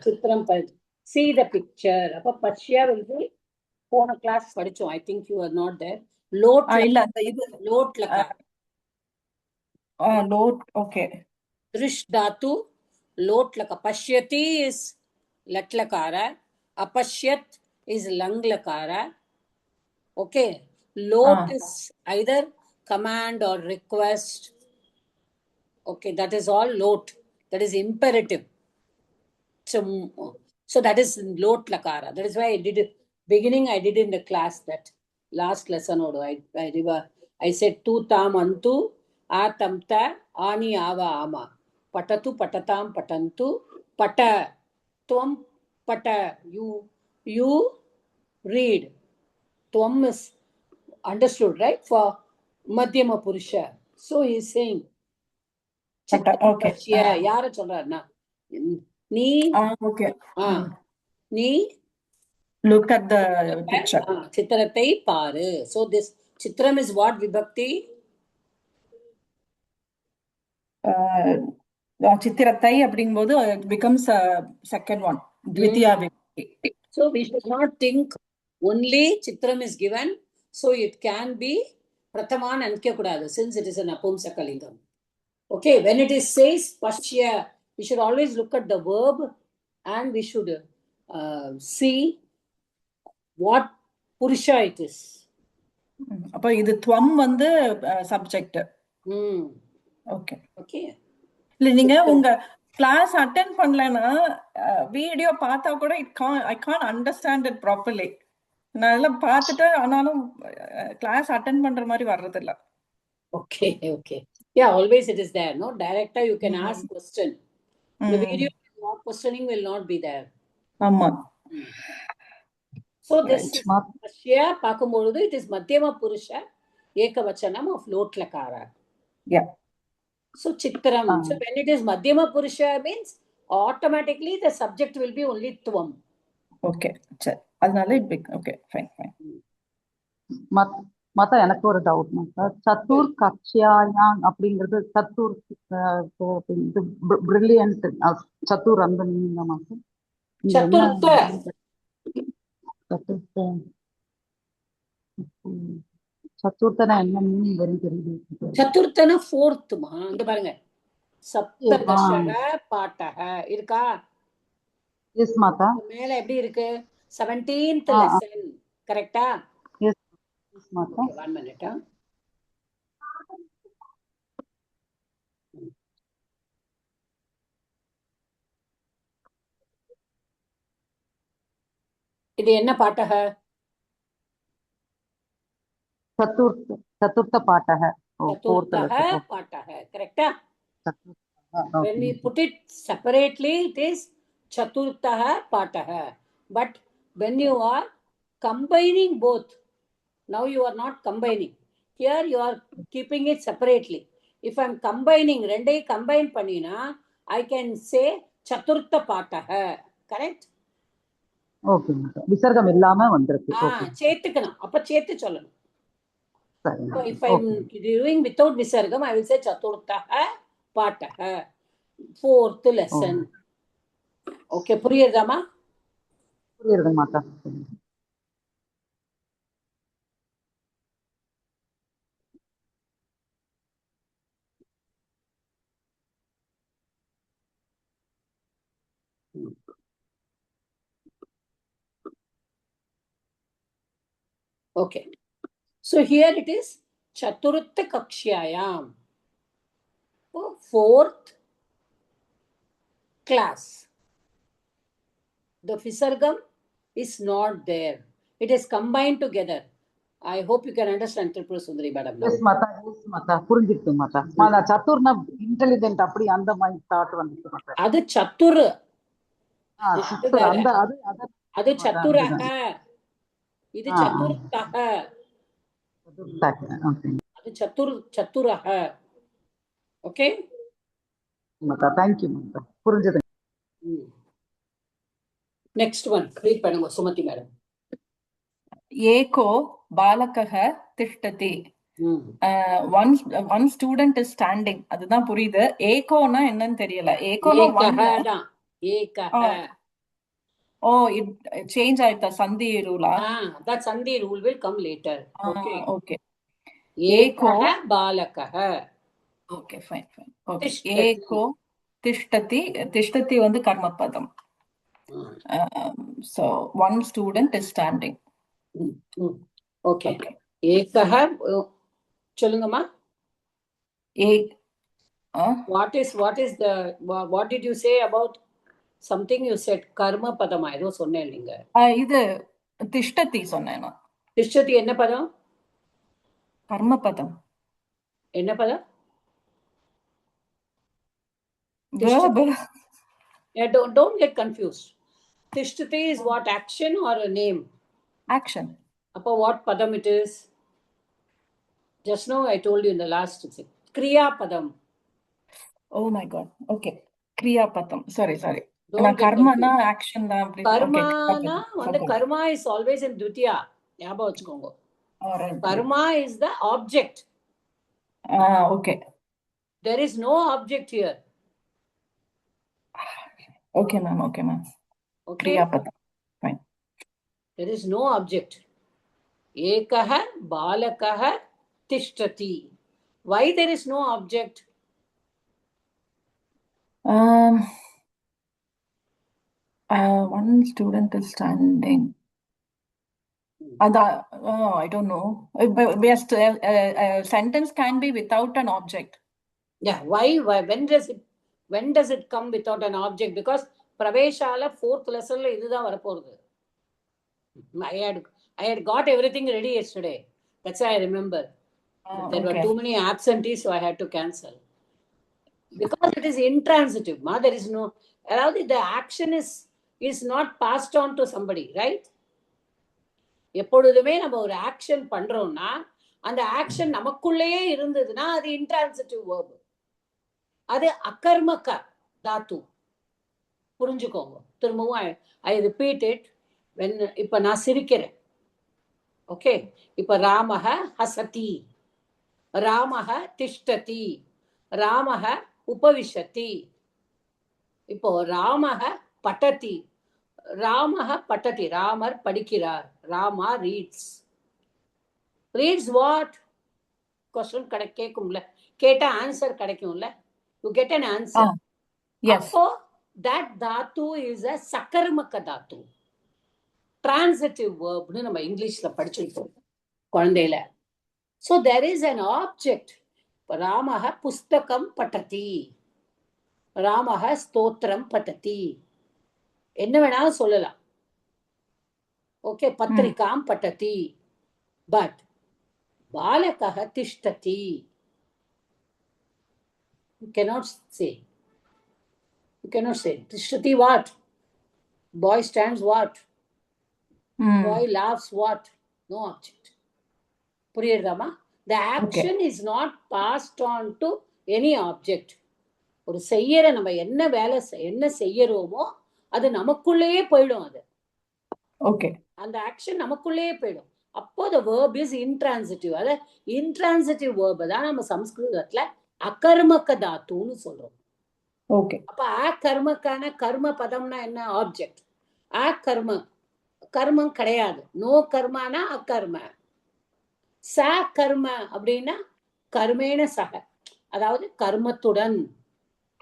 சித்திரம் see the picture. அப்ப பஷ்ய வந்து போன கிளாஸ் படிச்சோம். I think you are not there. Load இல்ல அந்த இது லோட் லகார. Load okay. दृश धातु लोट लका. पश्यति is lat lakara, apashyat is lang lakara. Okay, lot is either command or request. Okay, that is all lot. That is imperative. So that is lot lakara. That is why I did it beginning. I did in the class that last lesson. I said tu tam antu atamta ani ava ama. Patatu patatam patantu pata tvam pata. You read. Tvam is understood, right, for madhyama purusha. So he is saying okay. யார சொல்றாருன்னா நீ okay. நீ look at the picture. சித்திரத்தை பாரு. So this chitram is what vibhakti? சித்திரத்தை அப்படிங்கும்போது it becomes a second one, த்விதியா விபக்தி. So we should not think only Chitram is given, so it can be Prathaman Ankyakodadu, since it is an Apumsakalingam. Okay, when it is says Pashya, we should always look at the verb and we should see what Purusha it is. அப்ப இது துவம் வந்து subject. Okay Okay. இல்ல நீங்க உங்க class attend பண்ணலன்னா video பார்த்தா கூட I can't understand it properly. நான் எல்லாம் பார்த்துட்டு ஆனாலும் கிளாஸ் அட்டென்ட் பண்ற மாதிரி வர்றது இல்ல. Okay, okay. Yeah, always it is there. No, director you can ask question. The video questioning will not be there. ஆமா. So this Pashya Pakumboludu, it is Madhyama Purusha Ekavachanam of Lot Lakara. Yeah. So Chitram. So when it is Madhyama Purusha means automatically the subject will be only Tvam. Okay சரி, அதனால okay fine fine. மத்த எனக்கு ஒரு doubt மாத்தா, சத்துர் கக்ஷாயாங் அப்படிங்கிறது சத்துர் brilliant சத்துர் அந்த meaning மாத்தா. Chaturtha. சத்துர்த்தனா என்ன meaning வரும் தெரியுது? சதுர்த்தனா fourth மா, இங்க பாருங்க. சப்ததசக பாட்டக இருக்கா? எஸ் மாதா. மேல எப்படி இருக்கு? 17th lesson. கரெக்ட்டா? எஸ் மாதா. Okay, 1 minute. இது என்ன பாட்டக? சத்துர்த்த பாட்டக. சதுர்த்தக பாட்டக. கரெக்ட்டா? When we put it separately, it is Chaturtaha Pataha. But when you are combining both, now you are not combining. Here you are keeping it separately. If I am combining, rendai combine panina, I can say Chaturtha Pataha. Correct? Okay மாதா. விசர்க்கம் இல்லாம வந்திருக்கு. Okay சேர்த்துக்கணும். அப்ப சேர்த்து சொல்லணும். சரி. So if I am doing without Visargam, I will say Chaturtaha Pataha. 4th lesson. Okay, புரியுதாமா? புரியுது மாதா. Okay. So here it is Chaturtha Kakshayam. 4th class. The Visargam is not there. It is combined together. I hope you can understand Tripura Sundari madam. Yes மாதா. Yes மாதா. புரிஞ்சிருக்கு மாதா. மாதா சத்துர்னா intelligent அப்படி அந்த மாதிரி thought வந்துச்சு மாதா. அது சத்துரு. சத்துர் அந்த அது சத்துரஹ. இது சதுர்த்தஹ. அது சத்துரஹ. ஓகே மாதா. தேங்க்யூ மாதா. புரிஞ்சது. நெக்ஸ்ட் ஒன் ரீட் பண்ணுங்க சுமதி மேடம். ஏகோ பாலகஹ திஷ்டதி. One student is standing. அதுதான் புரியுது. ஏகோனா என்னன்னு தெரியல. ஏகோனா தான். ஏகஹ. ஓ இட் சேஞ்ச் ஆயிட்டா சந்தி ரூலா? that சந்தி rule will come later. Okay. Okay. ஏகோ பாலகஹ. Okay fine fine. ஓகே. ஏகோ திஷ்டதி. திஷ்டதி வந்து கர்மபதம். So one student is standing. Okay. ஏகஹ சொல்லுங்கம்மா. What did you say about something you said? கர்ம பதமா ஏதோ சொன்னேன் நீங்க. இது திஷ்டதி சொன்னேனா? திஷ்டதி என்ன பதம்? கர்ம பதம். என்ன பதம்? Verb. Yeah, don't get confused. Tishtati is what, action or a name? Action. Appa what padam it is? Just now I told you in the last Kriya padam. Oh my god. Okay. Kriya padam. Sorry. Karma na action da apdi. Karma na and karma is always in Dvitiya. Nyabam vechukonga. Alright. Karma is the object. Okay. There is no object here. Okay, ma'am. Okay, ma'am. Okay, Kriyapada. Fine. there is no object. Ekah balakah tishtati. Why there is no object? One student is standing. I don't know. A sentence can be without an object. Yeah, why? When does it come without an object? Because Praveshala 4th lesson la idudha varaporudhu. I had got everything ready yesterday. That's why I remember. But there were Okay. too many absentees, so I had to cancel. Because it is intransitive, ma. There is no, around the action is not passed on to somebody, right? எப்பொழுதுமே நம்ம ஒரு action பண்றோம்னா அந்த action நமக்குள்ளேயே இருந்ததுன்னா அது intransitive verb. அது அகர்மக தாத்து. புரிஞ்சுக்கோங்க. திரும்பவும் ஐ ரிப்பீட் இட். இப்ப நான் சிரிக்கிறேன். ஓகே, இப்ப ராமஹ ஹசதி, ராமஹ திஷ்டதி, ராமஹ உபவிஷதி. இப்போ ராமஹ பட்டதி, ராமஹ பட்டதி, ராமர் படிக்கிறார். Rama reads. Reads what? Question கேட்கும்ல, கேட்டா ஆன்சர் கிடைக்கும்ல. You get an answer. Yes. அப்போ that dhatu is a sakarmaka dhatu. Transitive verb னு நம்ம இங்கிலீஷ்ல படிச்சிருக்கோம் குழந்தையில. So there is an object. ராமஹ புஸ்தகம் பட்டதி, ராமஹ ஸ்தோத்திரம் பட்டதி. என்ன வேணாலும் சொல்லலாம். ஓகே, பத்திரிகாம் பட்டதி. பட் பாலகஹ திஷ்டதி you cannot say. You cannot say. Tishtati what? Boy stands what? Boy laughs what? No object. புரியுதாமா? The action is not passed on to any object. ஒரு செய்யற நம்ம என்ன வேலை என்ன செய்யறோமோ அது நமக்குள்ளேயே போயிடும். அது ஓகே, அந்த ஆக்ஷன் நமக்குள்ளேயே போயிடும். அப்போ the verb is intransitive. அது intransitive verb தான் நம்ம சம்ஸ்கிருதத்துல அகர்மக தாத்துன்னு சொல்றோம். ஓகே. அப்ப கர்மக்கான கர்ம பதம்னா என்ன? ஆப்ஜெக்ட். கர்மம் கிடையாது. நோ கர்மானா அகர்ம. ச கர்ம அப்படின்னா கர்மேன சக, அதாவது கர்மத்துடன்.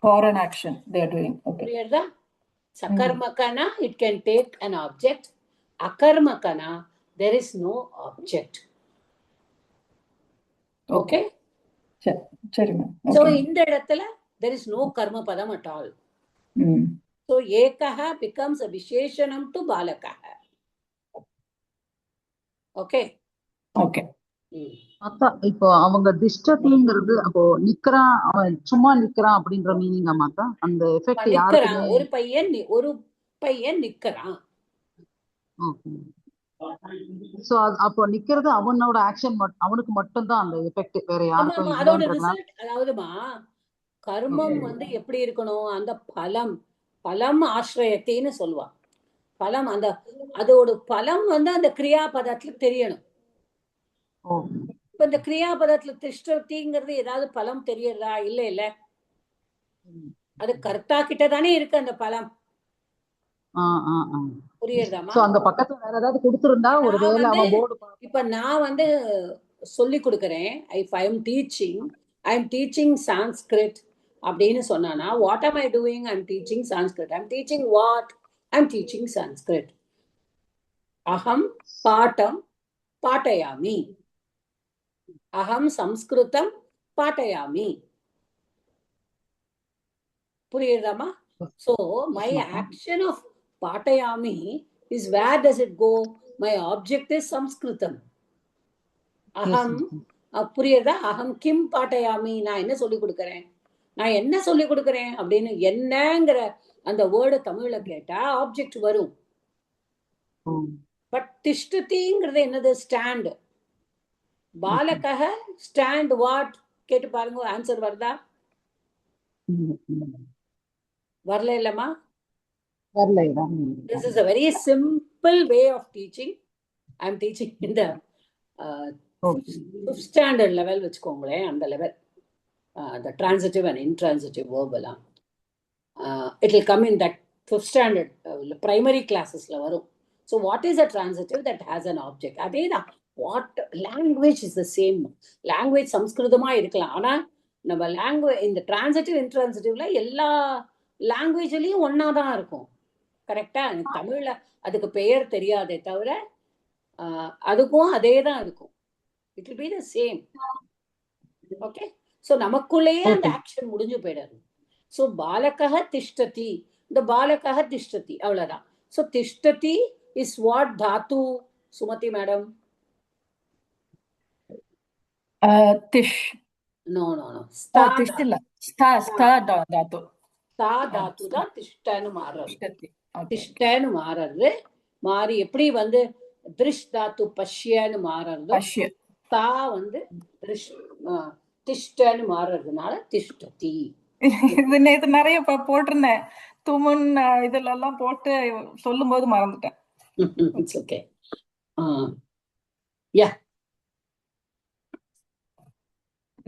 For an action they are doing. Okay. புரியுதா? சகர்மக்கனா it can take an object. அகர்மக்கனா there is no object. Okay? சரி மேம். So இந்த இடத்துல there is no karma padam at all. So ekaha becomes a visheshanam to balakaha. Okay? Okay. அதான் இப்போ அவங்க திஷ்டதிங்கிறது அப்போ நிக்கிறான், அவன் சும்மா நிக்கிறான் அப்படின்ற மீனிங்கா மாத்தா? அந்த எஃபெக்ட் யாருக்குமே? ஒரு பையன் நிக்கிறான். சோ அப்போ நிக்கிறது அவனோட ஆக்ஷன், அவனுக்கு மட்டும் தான் அந்த எஃபெக்ட், வேற யாருக்கும் அதோட இல்லன்றதா? ரிசல்ட். அதாவதுமா கர்மம் எப்படி இருக்கணும்? அந்த பலம் ஆசிரியத்தின்னு சொல்லுவான். பலம் அதோட பலம் அந்த கிரியாபதத்துல தெரியணும். இப்ப இந்த கிரியாபதத்துல திஷ்டதிங்கிறது ஏதாவது பலம் தெரியறதா? இல்ல. அது கர்த்தா கிட்ட தானே இருக்கு அந்த பலம். புரியுதாமா? அந்த பக்கத்துல வேற ஏதாவது கொடுத்திருந்தா ஒருவேளை அவன் போர்டு. இப்ப நான் சொல்லி கொடுக்கறேன். I am teaching Sanskrit அப்படின்னு சொன்னானா, what am I doing? I am teaching Sanskrit. I am teaching what? I am teaching Sanskrit. Aham patam patayami. Aham Sanskritam patayami. புரியுதாமா? So my action of patayami is, where does it go? My object is Sanskritam. Aham, புரியுதா? அகம் கிம் பாட்டையாமி. நான் என்ன சொல்லி கொடுக்கறேன் அப்படின்னு என்னங்கிற அந்த word தமிழ்ல கேட்டா ஆப்ஜெக்ட் வரும். பட் திஷ்டதிங்கிறது என்னது? ஸ்டாண்ட். பாலகஹ ஸ்டாண்ட் வாட்? கேட்டு பாருங்க, ஆன்சர் வருதா? வரல இல்லம்மா? This is a very simple way of teaching. I am teaching in the 5th standard level வச்சுக்கோங்களேன். அந்த level the transitive and intransitive verb எல்லாம் it will come in that 5th standard primary classes-ல வரும். So what is a transitive that has an object? அதேதான். What language is the same. Language சம்ஸ்கிருதமா இருக்கலாம். ஆனா நம்ம language இந்த transitive intransitive-ல எல்லா language-லயும் ஒண்ணா தான் இருக்கும். கரெக்டா? எனக்கு தமிழ்ல அதுக்கு பெயர் தெரியாதே தவிர அதுக்கும் அதே தான் இருக்கும். It will be the same. Okay? So நமக்குள்ளேயே அந்த ஆக்ஷன் முடிஞ்சு போயிடாது. So பாலகஹ திஷ்டதி. இந்த பாலகஹ திஷ்டதி அவ்வளவுதான். So திஷ்டதி is what dhatu, Sumati madam? Tish. No. Sta Tish இல்ல. Sta dhatu. Sta dhatu தான் திஷ்டன்னு மாறுறது. Tishtati. Okay. திஷ்டன்னு மாறுறது. மாறி எப்படி வந்து திருஷ் தாத்து பஷ்யன்னு மாறுறதோ Pashya. தா வந்து திஷ்டன்னு மாறுறதுனால திஷ்டதி. இது நேத்து நிறைய போட்டிருந்தேன். துமுன் இதுல எல்லாம் போட்டு சொல்லும் போது மறந்துட்டேன். It's okay. Yeah.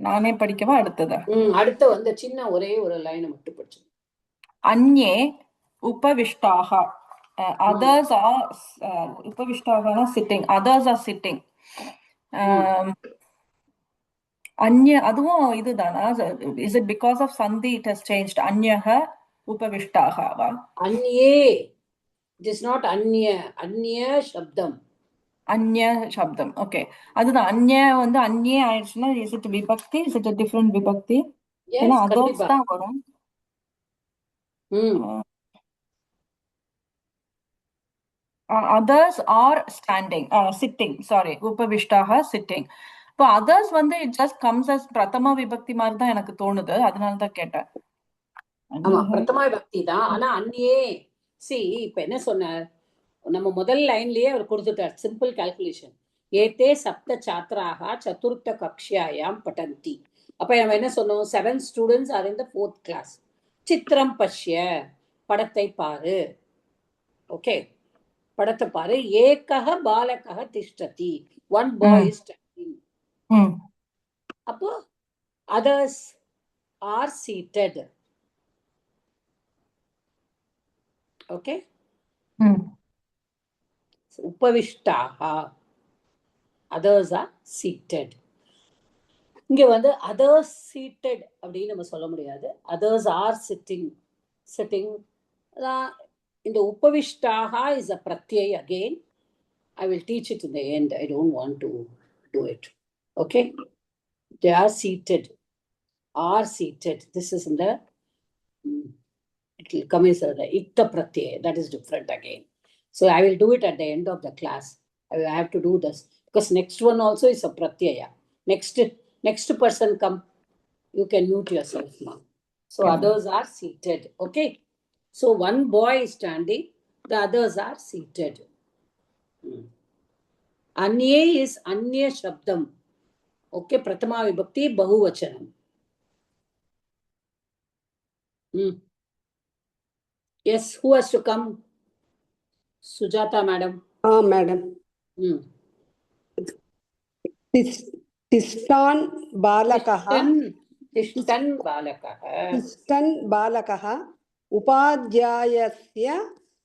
நானே படிக்கவா அடுத்ததா? அடுத்து வந்து சின்ன ஒரே ஒரு லைனை மட்டும் படிச்சு. அன்யே உபவிஷ்டாக. Others are upavishtaha sitting. Others are sitting. Anya அதுவும் இதுதானா? Is it because of sandhi it has changed? Anyaha upavishtaha. அன்யே. It is not anya. Anya சப்தம். Anya சப்தம். Okay. அதுதான் அன்ய வந்து அன்யே ஆயிடுச்சுன்னா is it vibhakti? Is it a different vibhakti? ஏன்னா others தான் வரும். Others are standing, sitting, sorry, upavishtaha sitting. இப்போ others வந்து it just comes as பிரதமா விபக்தி மாதிரி தான் எனக்கு தோணுது. அதனால தான் கேட்டேன். ஆமா, பிரதமா விபக்தி தான். ஆனா அன்யே இப்ப என்ன சொன்னார், நம்ம முதல் லைன்லயே அவர் கொடுத்துட்டார் சிம்பிள் கால்குலேஷன். ஏதே சப்த சாத்ராக சதுர்த்த கக்ஷாயாம் படந்தி. அப்ப நம்ம என்ன சொன்னோம், 7 students are in the 4th class. சித்திரம் பஷ்ய, படத்தை பாரு. ஓகே, படத்தை பாரு. ஏகஹ பாலகஹ திஷ்டதி. One boy is standing. அப்போ others are seated. Okay? உபவிஷ்டாக. others are seated. இங்க வந்து others seated அப்படின்னு நம்ம சொல்ல முடியாது. others are sitting. இந்த உபவிஷ்டாக is a pratyay again. I will teach it in the end. I don't want to do it. Okay? They are seated. This is in the it will come as the itta pratyay. That is different again. So I will do it at the end of the class. I have to do this because next one also is a pratyaya. Next person come. You can mute yourself now. So others are seated. Okay? So one boy is standing, the others are seated. Anye is anya shabdam. Okay, prathama vibhakti bahuvachanam. Yes, who has to come? Sujata madam. Madam. Tishtan balakaha. Tishtan balakaha. Upadhyayasya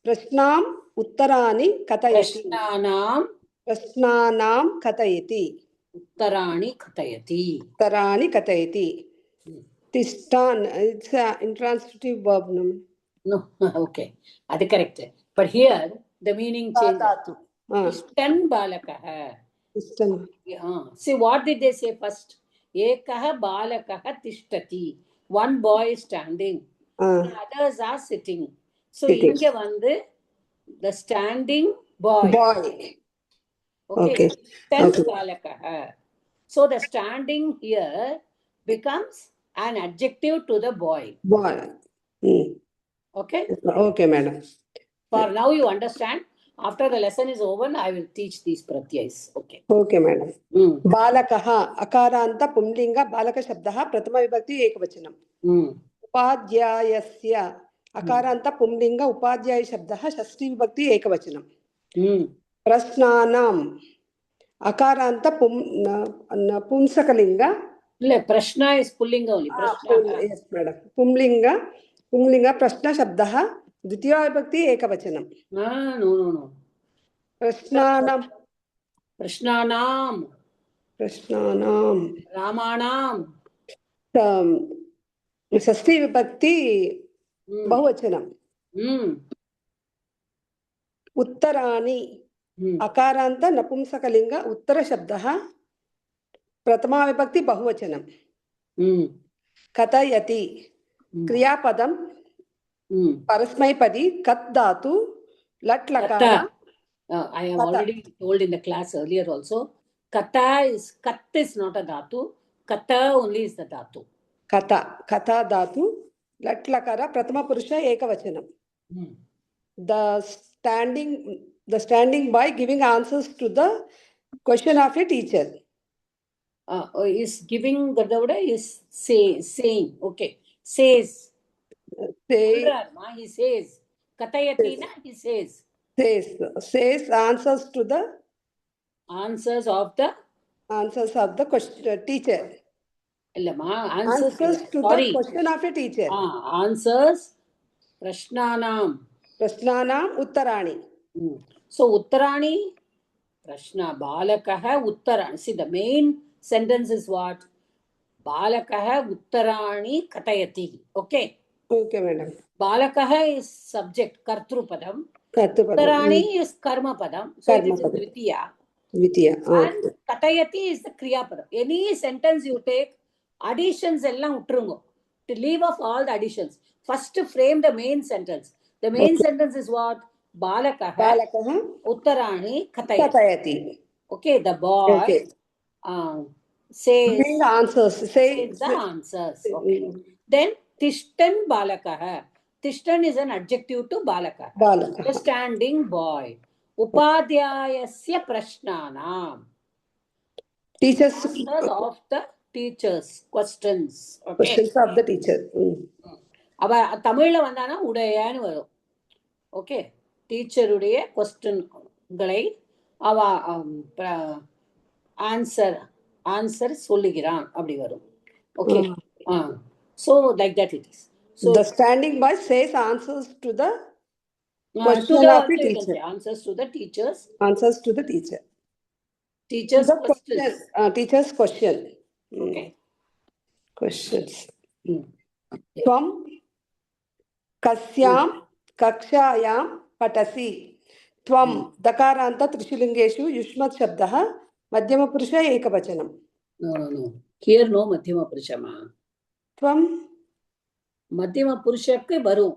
prashnam uttarani katayati. Prashnanam katayati. Uttarani katayati. Tishtan, it's an intransitive verb. No, okay. That's correct. But here, the meaning changes. Tishtan balakaha. See, what did they say first? Ekaha balakaha tishtati. One boy is standing. The others are sitting. So, inge vandu the standing boy. Okay. Balakaha. So, the standing here becomes an adjective to the boy. Okay? Okay, madam. For now, you understand. After the lesson is over, I will teach these pratyais. Okay. Okay, madam. Balakaha, akaranta pumlinga balaka shabdaha pratama vibhakti ekavachanam. Upadhyayasya, akaranta pumlinga upadhyaya shabdaha shashti vibhakti ekavachanam. Prashnanam, akaranta pumsakalinga. Prashna is pullinga only. Yes, madam. Pumlinga prashna shabdaha द्वितीया विभक्ति एकवचनं No, no, no. प्रश्नानां Prashnanam, Ramanam. षष्ठी विभक्ति Hmm. बहुवचनं Hmm. उत्तराणि Hmm. अकारान्त नपुंसकलिंग उत्तरशब्दः प्रथमा विभक्ति बहुवचनं Hmm. कथयति Hmm. क्रियापदं Hmm. परस्मैपदी कत् धातु लट् लकार Kata. I have Kata. already told in the class earlier also. Kata kat is not a dhatu. Kata only is the dhatu. कथा कथा धातु लट् लकार प्रथम पुरुष एकवचनं Hmm. the standing by giving answers to the question of a teacher Is giving Gadavada is saying. Okay. Says. say Solrar, he says. Katayati na, he says. says answers to the Answers of the question teacher illama, answers to sorry. the question of a teacher Answers Prashnanam. प्रश्नानाम् उत्तराणि So Uttarani, Prashna, Balakaha, Uttarani. See, the main sentence is what? Balakaha, Uttarani, Katayati. Okay. okay madam Balakaha is subject, Kartrupadam. कर्तृपदं Uttarani is Karma Padam. So it is Karmapadam. Dvitiya. द्वितीय And Katayati is the Kriya Padam. Any sentence you take, additions ellam uttrungo. To leave off all the additions. First frame the main sentence. The main sentence is what? Balakaha, बालकः Uttarani, Katayati. कथयति Okay, the boy okay says giving answers says the answers. Okay. Then Tishtan Balakaha. Tishtan is an adjective to Balakaha. बालकः The standing boy. Upadhyayasya Prashnanam. teachers Answers of the teachers' questions. Okay. questions of the teacher அவ தமிழ்ல வந்தானா உடையன்னு வரும். Okay, டீச்சருடைய கொஸ்டின்களை அவ answer சொல்லுகிறான் அப்படி வரும். Okay. So like that it is. So the standing by says answers to the question to the of the you can teacher say answers to the teachers the questions. teacher's question Okay. questions Hmm. त्वं कस्यां कक्षायां पठसि त्वं दकारान्त त्रिशुलिङ्गेषु युष्मत् शब्दः मध्यमपुरुष एकवचनं No. Here no madhyama purushama. त्वं மத்தியம புருஷக்கு வரும்.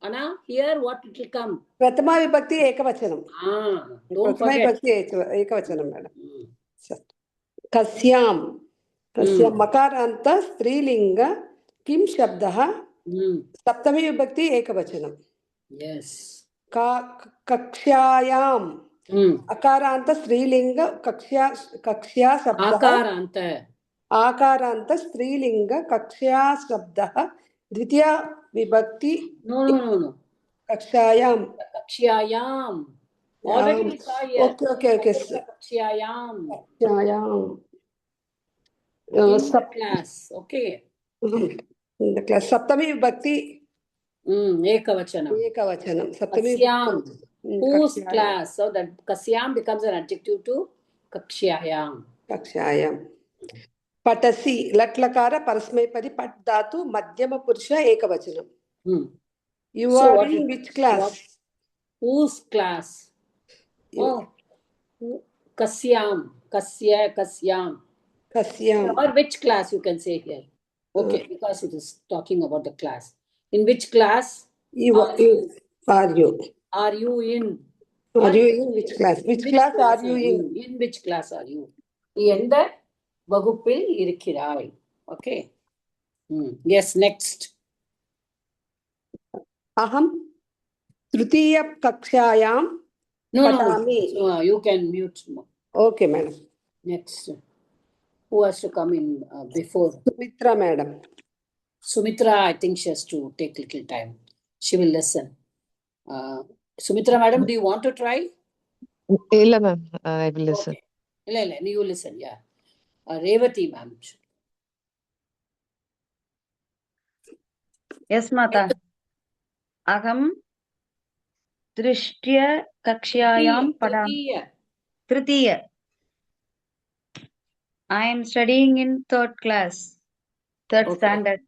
ஆனா here what it will come? प्रथमा विभक्ति एकवचनं Don't प्रथमा forget. विभक्ति एकवचनं मैडम कस्यां मकारान्त स्त्रीलिङ्ग किं शब्दः सप्तमी विभक्ति एकवचनं Yes. कक्षायां अकारान्त स्त्रीलिङ्ग कक्ष्या शब्दः आकारान्त स्त्रीलिङ्ग कक्ष्या शब्दः द्वितीया विभक्ति No. कक्षायां Already we saw here. okay Kakshayam. in In the class. Okay. in the class सप्तमी विभक्ति Ekavachanam. Saptami Kasyam. Whose class? So that Kasyam becomes an adjective to Kakshayam. पठसि लट् लकार परस्मैपदी पट् धातु मध्यम पुरुष एकवचनं you So are what in which class whose class? Kasyam. Kasyam. Or which class you can say here. Okay, because it is talking about the class. In which class are you are you in? Are you in which class? Which class are you in? In which class are you? எந்த வகுப்பில் இருக்கிறாய்? Okay. Yes, next. अहं तृतीय कक्षायां पठामि. No, you can mute. Okay, madam. Next. Who has to come in before? Sumitra, madam. Sumitra, I think she has to take little time. She will listen. Sumitra, madam, do you want to try? Illa, ma'am. I will listen. Okay. Illa, you listen, yeah. Revati, ma'am. Yes, Mata. Aham दृष्ट्य कक्ष्यायां पठामि तृतीय I am studying in third class, third Okay. standard.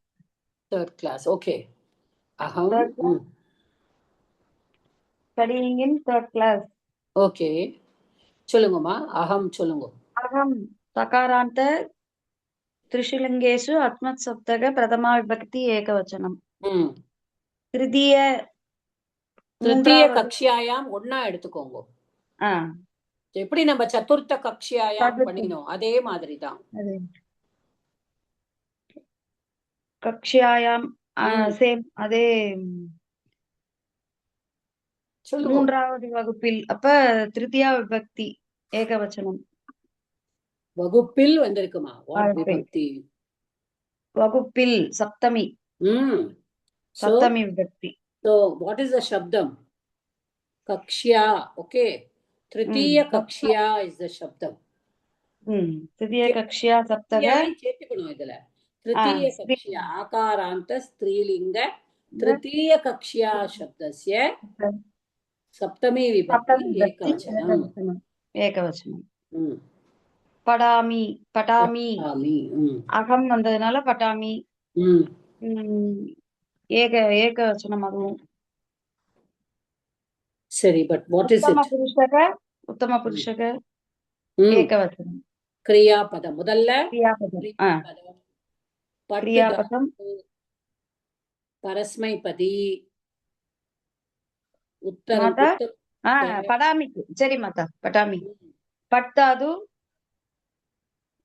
Third class. Okay. Aham. Third class. Studying in third class. Okay. சொல்லுங்கம்மா. அகம் சொல்லுங்க. अहं सकारान्त त्रिशिलिङ्गेषु आत्मसप्तक प्रथमा विभक्ति एकवचनम्. तृतीय திருத்திய மூன்றாவது கக்ஷியாயாம் ஒன்னா எடுத்துக்கோங்க. ஆ எப்படி நம்ம சதுர்த்த கக்ஷியாயாம் சதுர்த்தம். பண்ணினோம் அதே மாதிரி தான். அதே கக்ஷ்யாயாம் சேம் அதே சொல்லுங்க. மூன்றாவது வகுப்பில் அப்ப திருத்தியா விபக்தி ஏகவச்சனம். வகுப்பில் வந்திருக்குமா? வாட் வகுப்பில். விபக்தி? வகுப்பில் சப்தமி So, சப்தமி விபக்தி. so what is the shabdam? Kakshya. Okay. Tritiya kakshya is the shabdam. திருத்திய கக்ஷ்யா சப்தக சேர்த்துக்கணும் இதுல. திருத்திய கக்ஷ்யா ஆகாராந்த ஸ்திரீலிங்க திருத்திய கக்ஷ்யா சப்தஸ்ய சப்தமி விபக்தி ஏகவச்சனம். ஏகவச்சனம். படாமி பட்டாமி அகம் வந்ததுனால பட்டாமி ஏகவச்சனம். அதுவும் சரி. But what is it? உத்தம புருஷக ஏகவச்சனம். கிரியாபதம் முதல்ல கிரியாபதம் பரஸ்மைபதி மாதா படாமிக்கு சரி மாதா பட்டாமி பட்டாது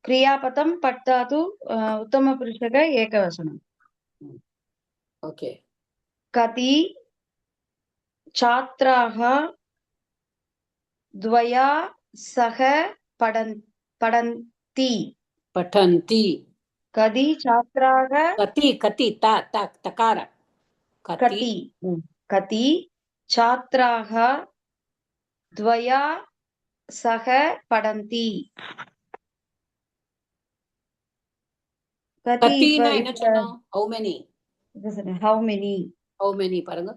கிரியாபதம் பட்டாது உத்தம புருஷக ஏகவசனம். ஓகே. கதி छात्राः द्वया सह पठन्ति कति छात्राः कति तकार कति छात्राः द्वया सह पठन्ति. कति ना என்ன சொன்னோம்? how many பாருங்க.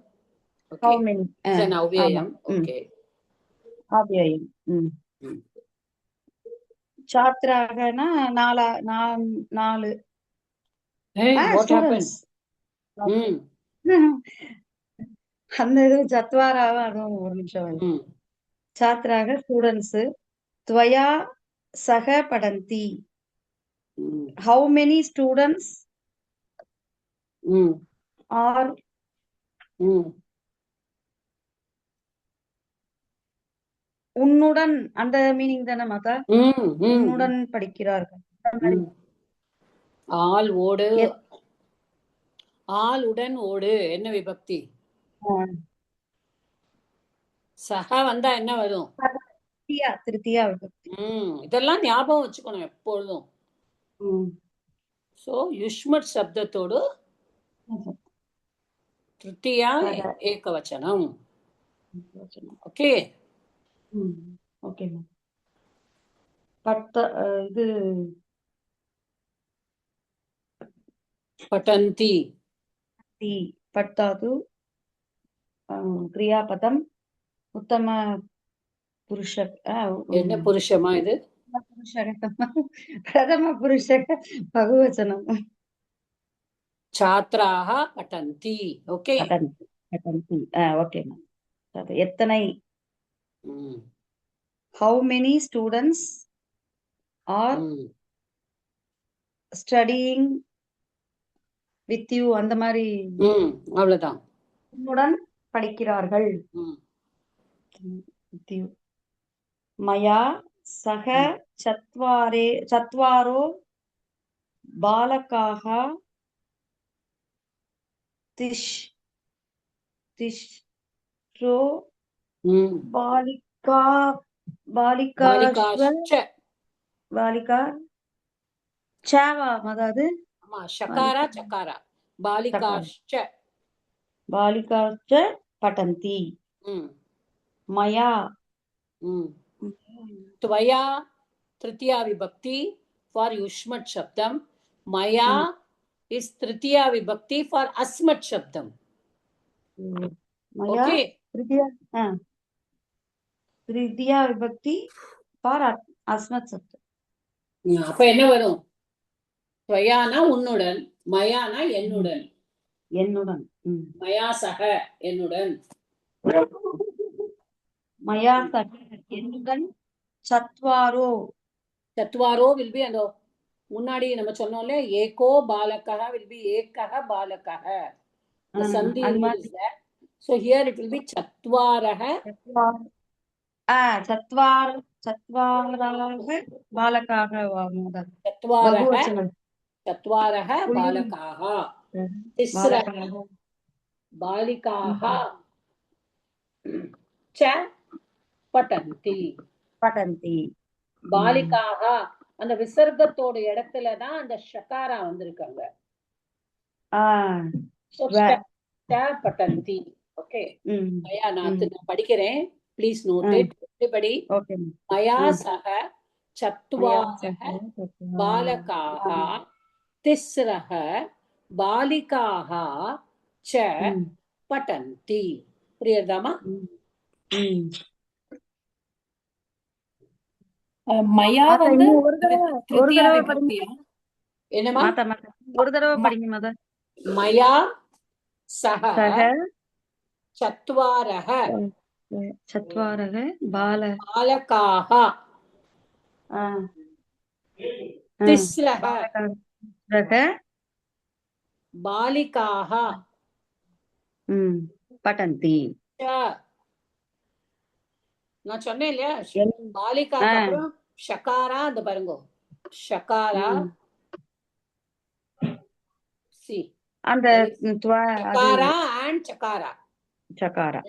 How many? Is an avyayam. Okay. Avyayam. Chatragana நாலு. Hey, what happened? அந்த இது சத்வாராவ அதுவும் ஒரு நிமிஷம். சாத்ராக ஸ்டூடெண்ட்ஸ் துவயா சக படந்தி. How many students are உன்னுடன் அந்த மீனிங் தானே மாதா? உன்னுடன் படிக்கிறார்கள். ஆல் ஓடு ஆல் உடன் ஓடு என்ன விபக்தி? சக வந்தா என்ன வரும்? திருத்தியா விபக்தி. இதெல்லாம் ஞாபகம் வச்சுக்கணும் எப்பொழுதும். சோ யுஷ்மத் சப்தத்தோடு திருத்தியா ஏகவச்சனம். ஓகே. Okay ma'am. இது பட்டந்தி பட்டாது கிரியாபதம் உத்தம புருஷ என்ன புருஷமா இது? பிரதம புருஷக பகுவச்சனம். छात्राः पठन्ति. ओके. पठन्ति. Okay ma'am. எத்தனை how many students are studying with you அந்த மாதிரி அவ்வளவுதான். உன்னுடன் படிக்கிறார்கள். with you. மயா சக சத்வாரோ பாலகாः திஷ்ரோ பாலிகா சேவா அதாவது ஷகாரா சகாரா பாலிகாச்ச படந்தி. மயா त्वया तृतीया विभक्ति for युष्मत् शब्दम. मया is तृतीया विभक्ति for अस्मत् शब्दम. मया Okay. Tridya, Tridya vibhakti for asmat sabda. அப்ப என்ன வரும்? ஸ்வயானா உன்னுடன், மயானா என்னுடன், என்னுடன். மயா சக என்னுடன், மயா சக என்னுடன், சத்வாரோ. சத்வாரோ will be அந்த முன்னாடி நம்ம சொன்னோம்ல ஏகோ பாலகா will be ஏகஹ பாலகஹ. The sandhi is there. So here it will be சத்வாரஹ. சத்வாரக பாலகாக சத்வாரஹ பாலகாஹ. திஸ்ரஹ பாலிகாஹ ச படந்தி. பாலிகாஹ அந்த விசர்க்கத்தோட இடத்துலதான் அந்த ஷகாரா வந்திருக்காங்க. So, படந்தி. Okay. மயா நான் படிக்கிறேன். Please note it. Everybody. மயா சக சத்வாரஹ பாலகாஹ திஸ்ரஹ பாலிகாஹ ச படந்தி. புரியுதாமா? மயா வந்து திருத்தியா விபக்தியா? என்னமா? ஒரு தடவை படிங்க மத. மயா சக சத்வாரஹ பாலகாஹ திஸ்ரஹ பாலிகாஹ படந்தி. நான் சொன்னேன் இல்லையா, பாலிகாக்கு அப்புறம் ஷகாரா. அந்த பாருங்க, ஷகாரா சி அந்த ஷகாரா அண்ட் சகாரா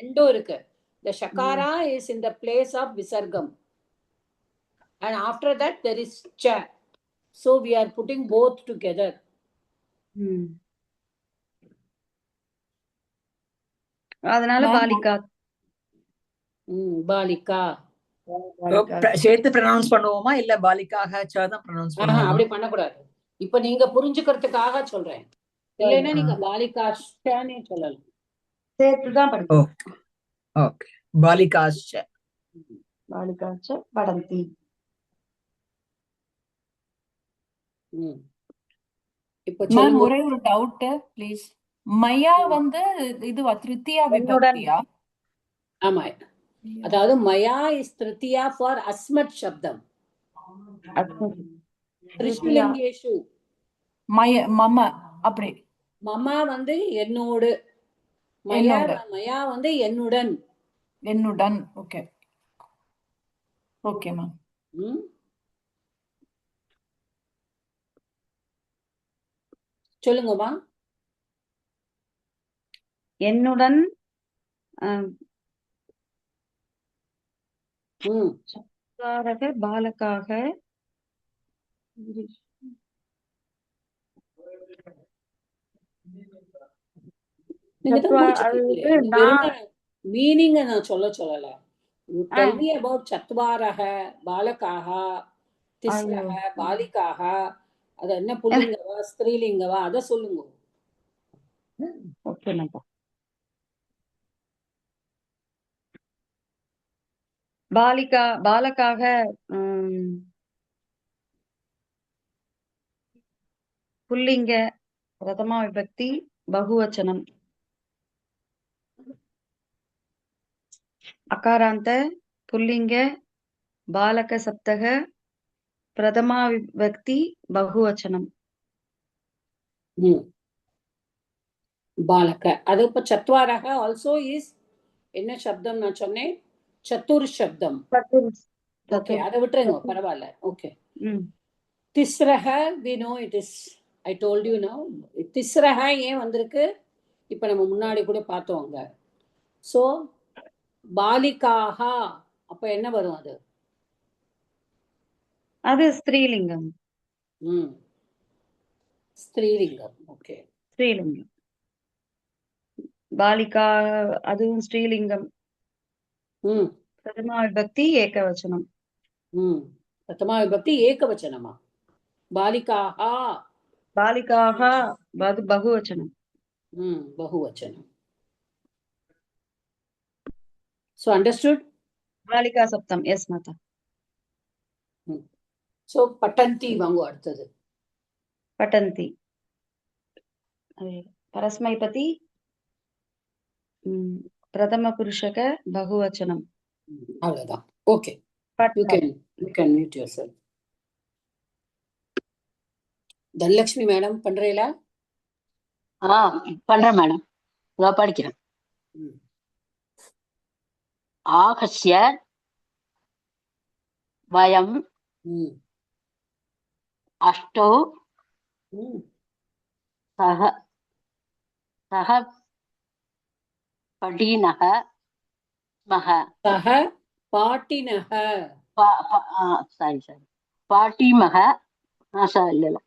ரெண்டும் இருக்கு. The shakara is in the place of visargam, and after that there is cha. So we are putting both together. அதனால பாலிகா. பாலிகா சேர்த்து ப்ரொனவுன்ஸ் பண்ணுவோமா இல்ல பாலிகாக தான் ப்ரொனவுன்ஸ் பண்ணுவோமா? அப்படி பண்ணக்கூடாது. இப்ப நீங்க புரிஞ்சுக்கிறதுக்காக சொல்றேன். இல்லைன்னா நீங்க பாலிகாஷ்டனே சொல்லலாம். சேர்த்துதான் படிக்கணும். ஓகே. பாலிகாஷ்ச படந்தி. இப்போ ஒரே ஒரு டவுட் ப்ளீஸ். மயா வந்து இதுவா திருத்தியா விபக்தியா? ஆமா, அதாவது மயா இஸ் திருத்தியா ஃபார் அஸ்மத் சப்தம். ரிஷ்லிங்கேஷு மம அப்படி. மமா வந்து என்னோடு, மயா வந்து என்னுடன். Okay okay ma'am. சொல்லுங்கம்மா. என்னுடன் பாலகாக மீனிங் நான் சொல்லல. Tell me about சத்வாரஹ பாலகாஹ திஸ்ரஹ பாலிகாஹ. அது என்ன புல்லிங்கவா ஸ்திரீலிங்கவா அத சொல்லுங்க. ஓகே. பாலகாக புல்லிங்க பிரதமா விபக்தி பகுவச்சனம். அகாராந்த புல்லிங்க பாலக சப்தக பிரதமா விபக்தி பகுவச்சனம். பாலக. அது இப்ப சத்வாரஹ ஆல்சோ இஸ் என்ன சப்தம் நான் சொன்னேன்? சத்துர் சப்தம். ஓகே, அதை விட்டுருங்க, பரவாயில்ல. ஓகே. திஸ்ரஹ we know it is, I told you now. திஸ்ரஹ ஏன் வந்திருக்கு இப்ப நம்ம முன்னாடி கூட பார்த்தோங்க. சோ பாலிகாஹா அப்ப என்ன வரும்? அது ஸ்திரீலிங்கம். ஸ்திரீலிங்கம். ஓகே, ஸ்திரீலிங்கம். பாலிகா அதுவும் ஸ்ரீலிங்கம். பிரதமா விபக்தி ஏகவச்சனம். பிரதமா விபக்தி ஏகவச்சனமா? பாலிகாஹா பகுவச்சனம். பகுவச்சனம். So understood? Balika Saptam. Yes, Mata. So patanti vangu அடுத்தது. Patanti. Parasmaipati. Prathama Purushaka Bahuvachanam. அவ்வளவுதான். Okay. Patna. You can mute yourself. Dhanalakshmi madam பண்றீங்களா? பண்றேன் மேடம். இதோ படிக்கிறேன். ஆகஸ்ய வயம் அஷ்டோ சக சக படினக ஸ்மஹ. சக பாட்டினக. சாரி பாட்டிமக. இல்ல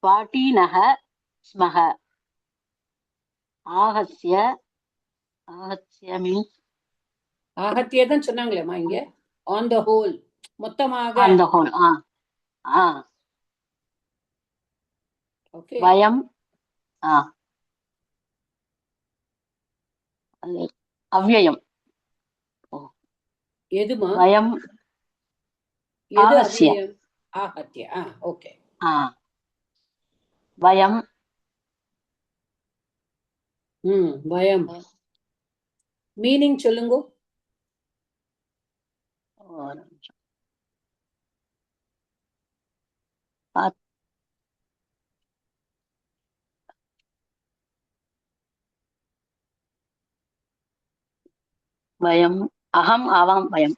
பாட்டினக ஸ்மஹ. ஆகஸ்ய மீன்ஸ் ஆகத்தியே தான் சொன்னாங்களேம்மா இங்க. ஆன் த ஹோல், மொத்தமாக. On the whole. ஓகே. வயம் அவ்யயம். எதுமா? வயம் எது ஆகஸ்ய. அவ்யயம்? ஆகத்திய. ஓகே. வயம் வயம் மீனிங் சொல்லுங்க. வயம் அகம் ஆவாம் வயம்.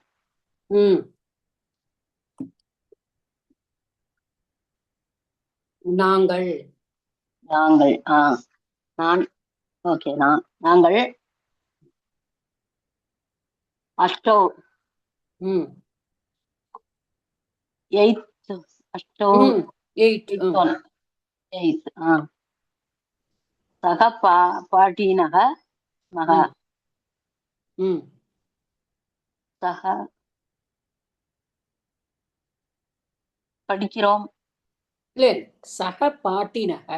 நாங்கள். நாங்கள். நான். ஓகே. நாங்கள் அஷ்டோ எயிட். அஷ்டோ எயிட். சக பாட்டினக மக. சக படிக்கிறோம். இல்ல, சக பாட்டினக.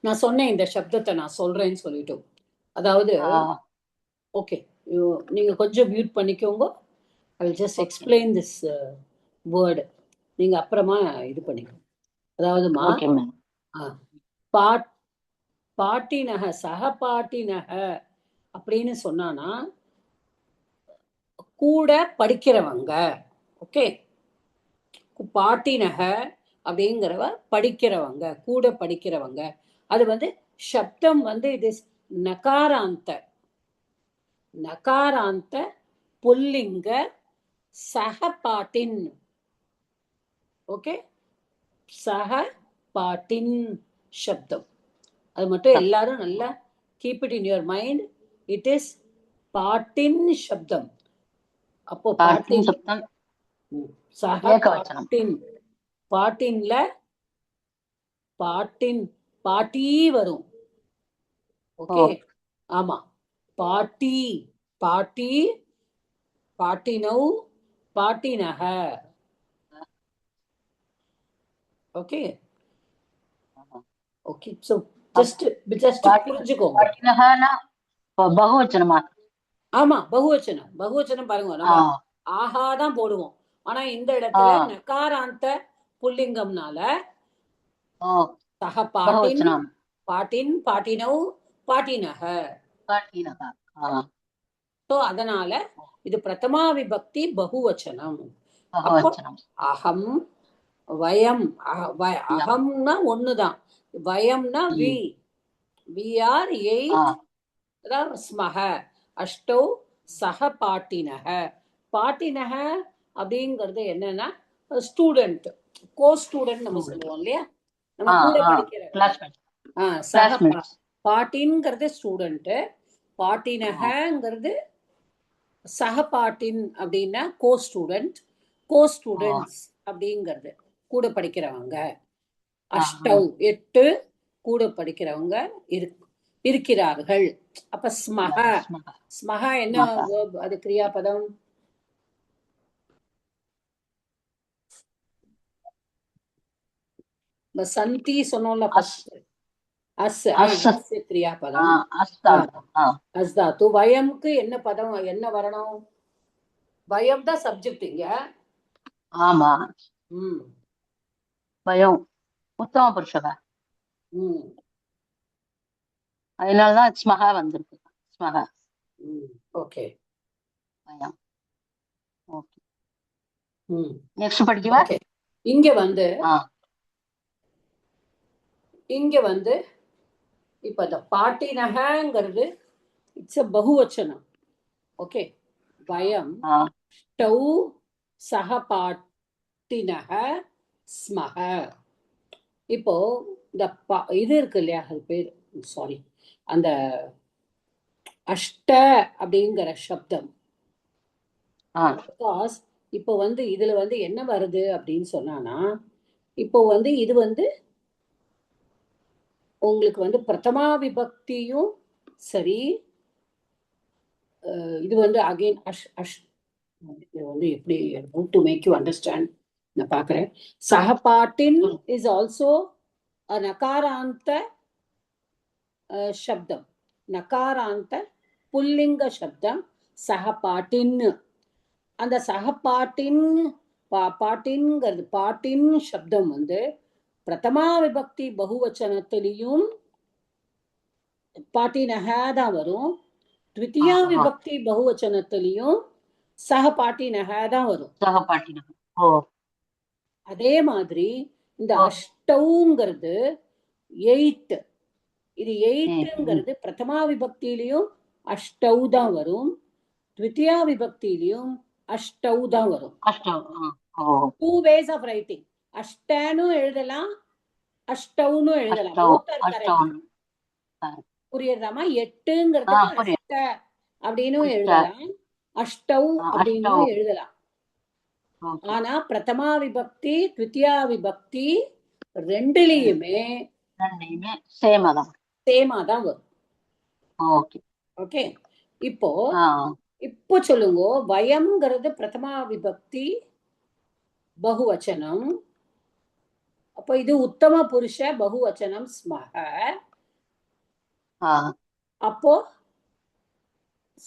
நான் சொன்னேன் இந்த சப்தத்தை நான் சொல்றேன்னு சொல்லிட்டோம். அதாவது ஓகே, நீங்க கொஞ்சம் மியூட் பண்ணிக்கோங்க. I will just explain this word. நீங்க அப்புறமா இது பண்ணிக்கோங்க. அதாவதுமா பாட்டினக சக பாட்டினக அப்படின்னு சொன்னானா கூட படிக்கிறவங்க. ஓகே, பாட்டினக அப்படிங்கிறவ படிக்கிறவங்க, கூட படிக்கிறவங்க. அது வந்து சப்தம் வந்து இது நகாராந்த புல்லிங்க சக பாட்டின். ஓகே, சக பாட்டின் சப்தம். அது மட்டும் எல்லாரும் நல்லா keep it in your mind. It is பாட்டின் சப்தம். அப்போ பாட்டின் சப்தம் சக பாட்டின். பாட்டின்ல பாட்டி வரும். ஓகே, ஆமா. பாட்டி பாட்டினௌ பாட்டினக. Okay okay. சோ ஜஸ்ட் புரிஞ்சுக்கோங்க. பாட்டினகனா பகுவச்சனமா? ஆமா, பகுவச்சனம் பாருங்க. நம்ம ஆஹா தான் போடுவோம். ஆனா இந்த இடத்துல நகாராந்த புல்லிங்கம்னால சக பாட்டின் பாட்டினௌ பாட்டினக. அதனால இது பிரதமா விபக்தி பகுவச்சனம். அகம் வயம். அகம்னா ஒண்ணுதான், வயம்னா வி ஆர் எயிட் ஸ்மஹ அஷ்டௌ சக பாட்டினக. பாட்டினக அப்படிங்கிறது என்னன்னா ஸ்டூடெண்ட், கோ ஸ்டூடெண்ட் நம்ம சொல்லுவோம் இல்லையா, நம்ம கூட படிக்கிற. பாட்டின்ங்கிறது ஸ்டூடெண்ட், பாட்டினகங்கிறது சகபாட்டின் அப்படின்னா கோ ஸ்டூடெண்ட்ஸ் அப்படிங்கிறது கூட படிக்கிறவங்க. அஷ்டௌ 8 கூட படிக்கிறவங்க இருக்கிறார்கள். அப்ப ஸ்மஹ என்ன verb? அது கிரியாபதம். சந்தி சொன்னோம்ல ஃபர்ஸ்ட். அஸ் அஸ் அஸ்ய கிரியாபதம் அஸ்தாது அஸ்தாத்து. வயம்க்கு என்ன பதம் என்ன வரணும்? வயம் தான் சப்ஜெக்ட் இங்க. ஆமா ம் பயம் உத்தம புருஷக ம் அதனாலதான் ஸ்மகா வந்திருக்கு ஸ்மகா ம் ஓகே. பயம். ஓகே ம் நெக்ஸ்ட் படிக்கவா? ஓகே. இங்க வந்து ஆ இங்க வந்து இப்ப இந்த பாட்டினகங்கிறது இட்ஸ் அ பகுவச்சனம். ஓகே. வயம் ஆ டௌ சக பாட்டினக ஸ்மஹ. இப்போ இந்த இது இருக்கு இல்லையா, அது பேர் சாரி, அந்த அஷ்ட அப்படிங்கிற சப்தம். ஆ பிகாஸ் இப்போ வந்து இதுல வந்து என்ன வருது அப்படின்னு சொன்னானா, இப்போ வந்து இது வந்து உங்களுக்கு வந்து பிரதமா விபக்தியும் சரி, இது வந்து அகைன் இது வந்து எப்படி டு மேக் யூ அண்டர்ஸ்டாண்ட் நான் பார்க்குறேன். சகபாட்டின் இஸ் ஆல்சோ நகாராந்த சப்தம், நகாராந்த புல்லிங்க சப்தம் சகபாட்டின். அந்த சகபாட்டின் பாட்டின்ங்கிறது பாட்டின் சப்தம் வந்து பிரதமா விபக்தி பகுவச்சனத்திலையும் பாட்டினஹதான் வரும், த்விதியா விபக்தி பகுவச்சனத்திலையும் சகபாட்டினஹதான் வரும். சகபாட்டினக. ஓ அதே மாதிரி இந்த அஷ்டவுங்கிறது எயிட், இது எயிட்ங்கிறது பிரதமா விபக்தியிலையும் அஷ்டௌ தான் வரும், த்விதியா விபக்தியிலையும் அஷ்டௌ தான் வரும். Two ways of writing. அஷ்டனும் எழுதலாம், அஷ்டவுன்னு எழுதலாம். Both are correct. புரியுதாமா? எட்டுங்கிறதுக்கு அஷ்ட அப்படின்னு எழுதலாம், அஷ்டௌ அப்படின்னு எழுதலாம். ஆனா பிரதமா விபக்தி த்விதியா விபக்தி ரெண்டுலயுமே சேமா தான் வரும். Okay okay. இப்போ சொல்லுங்க, வயம்ங்கிறது பிரதமா விபக்தி பகுவச்சனம். அப்போ இது உத்தம புருஷ பகுவச்சனம் ஸ்மஹ. அப்போ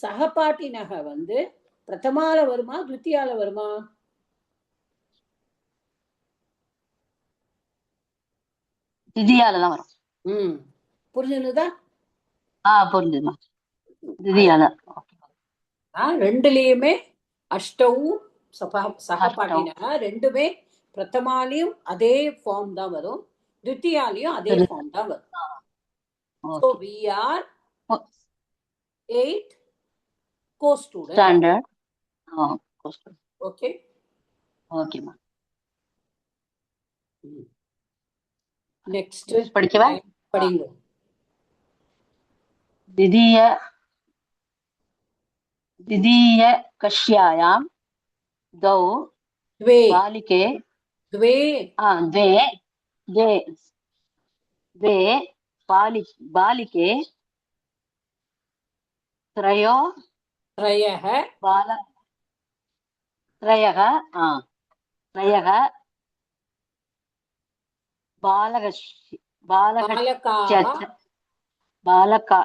சகபாட்டினக வந்து பிரதமால வருமா த்விதியால வருமா? திதியாலதான் வரும். புரிஞ்சுதா? புரிஞ்சுதுமா. திதியால ரெண்டுலயுமே அஷ்டவும் சகபாட்டினக ரெண்டுமே பிரதமாலையும் அதே ஃபார்ம் தான் வரும், த்விதியாலையும் அதே ஃபார்ம் தான் வரும். So we are 8 co-students. Standard. Okay. Okay ma. Next படிக்கவா? படிங்க. द्वितीय कक्ष्यायां द्वे बालिके त्रयः பாலகா.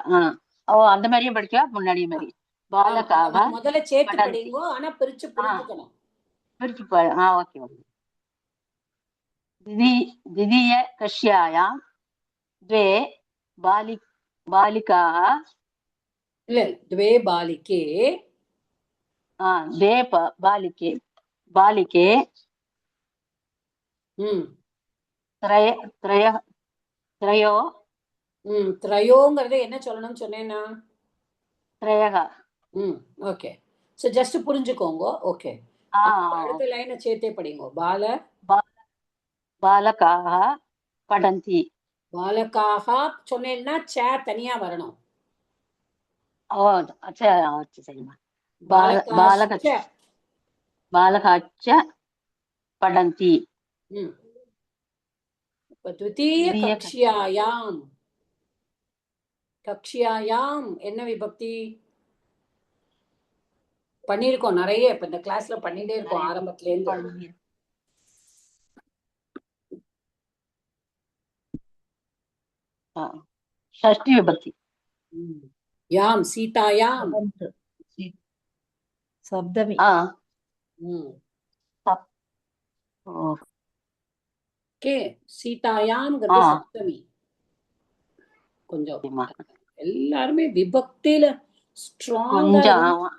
அந்த மாதிரியும் படிக்கவா? முன்னாடியே மாதிரி பாலகாக முதல்ல சேர்த்து படிங்க, ஆனா பிரிச்சு புரிஞ்சுக்கணும். பிரிச்சு ஓகே. द्वितीय कक्ष्यायां द्वे बालिकाः द्वे बालिके बालिके त्रयोங்கிறது என்ன சொல்லணும்னு சொன்னேன்னா त्रयः. ஓகே. சோ ஜஸ்ட் புரிஞ்சுக்கோங்க. ஓகே. அடுத்த லைனை சேர்த்தே படிங்க. बालकाः पठन्ति. बालकाः சொன்னேன்னா ச தனியா வரணும். சரிமா. बालकाश्च पठन्ति. द्वितीय கக்ஷியாயாம் என்ன விபக்தி பண்ணிருக்கோம் நிறைய. இப்ப இந்த கிளாஸ்ல பண்ணிட்டே இருக்கோம் ஆரம்பத்துல இருந்து. षष्ठी विभक्ति याम सीतायाम சப்தமி ஓகே சீதாயாம்ங்கிறது சப்தமி. கொஞ்சம் எல்லாருமே விபக்தியில ஸ்ட்ராங்கா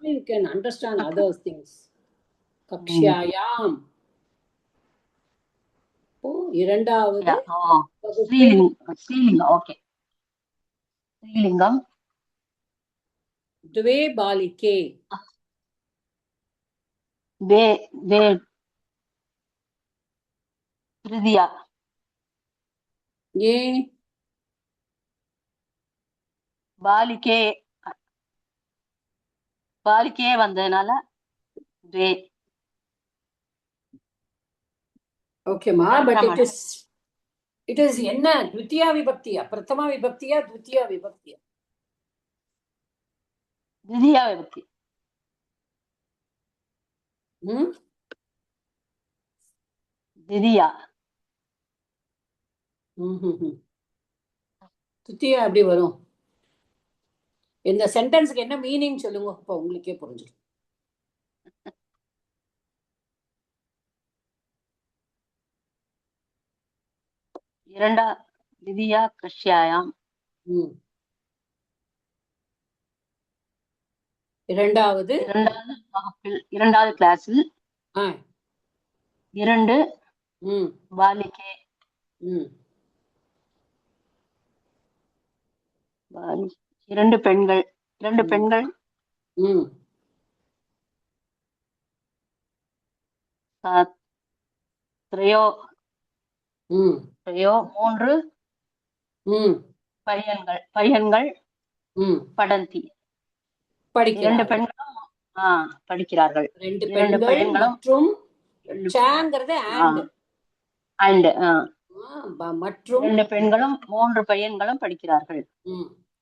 you can understand other things. கக்ஷ்யாயாம். இரண்டாவது ஸ்ரீலிங்கம். ஓகே ஸ்ரீலிங்கம். द्वे बालिके. திருதியா. ये பாலிகே வந்ததுனால द्वे. ஓகே மா, பட் இட் இஸ் என்ன द्वितीया விபக்தியா பிரதமா விபக்தியா द्वितीया விபக்தியா? द्वितीया विभक्ति. द्वितीया. द्वितीया எப்படி வரும்? இந்த சென்டென்ஸ்க்கு என்ன மீனிங் சொல்லுங்க, அப்ப உங்களுக்கே புரிஞ்சிடும். द्वितीया कक्ष्यायाम. இரண்டாவது வகுப்பில், இரண்டாவது கிளாஸில் இரண்டு பாலிகே இரண்டு பெண்கள் மூன்று பையன்கள் படந்தி. இரண்டு பெண்களும் படிக்கிறார்கள். ரெண்டு பெண்களும் மற்றும் மற்றும் இரண்டு பெண்களும் மூன்று பையன்களும் படிக்கிறார்கள்.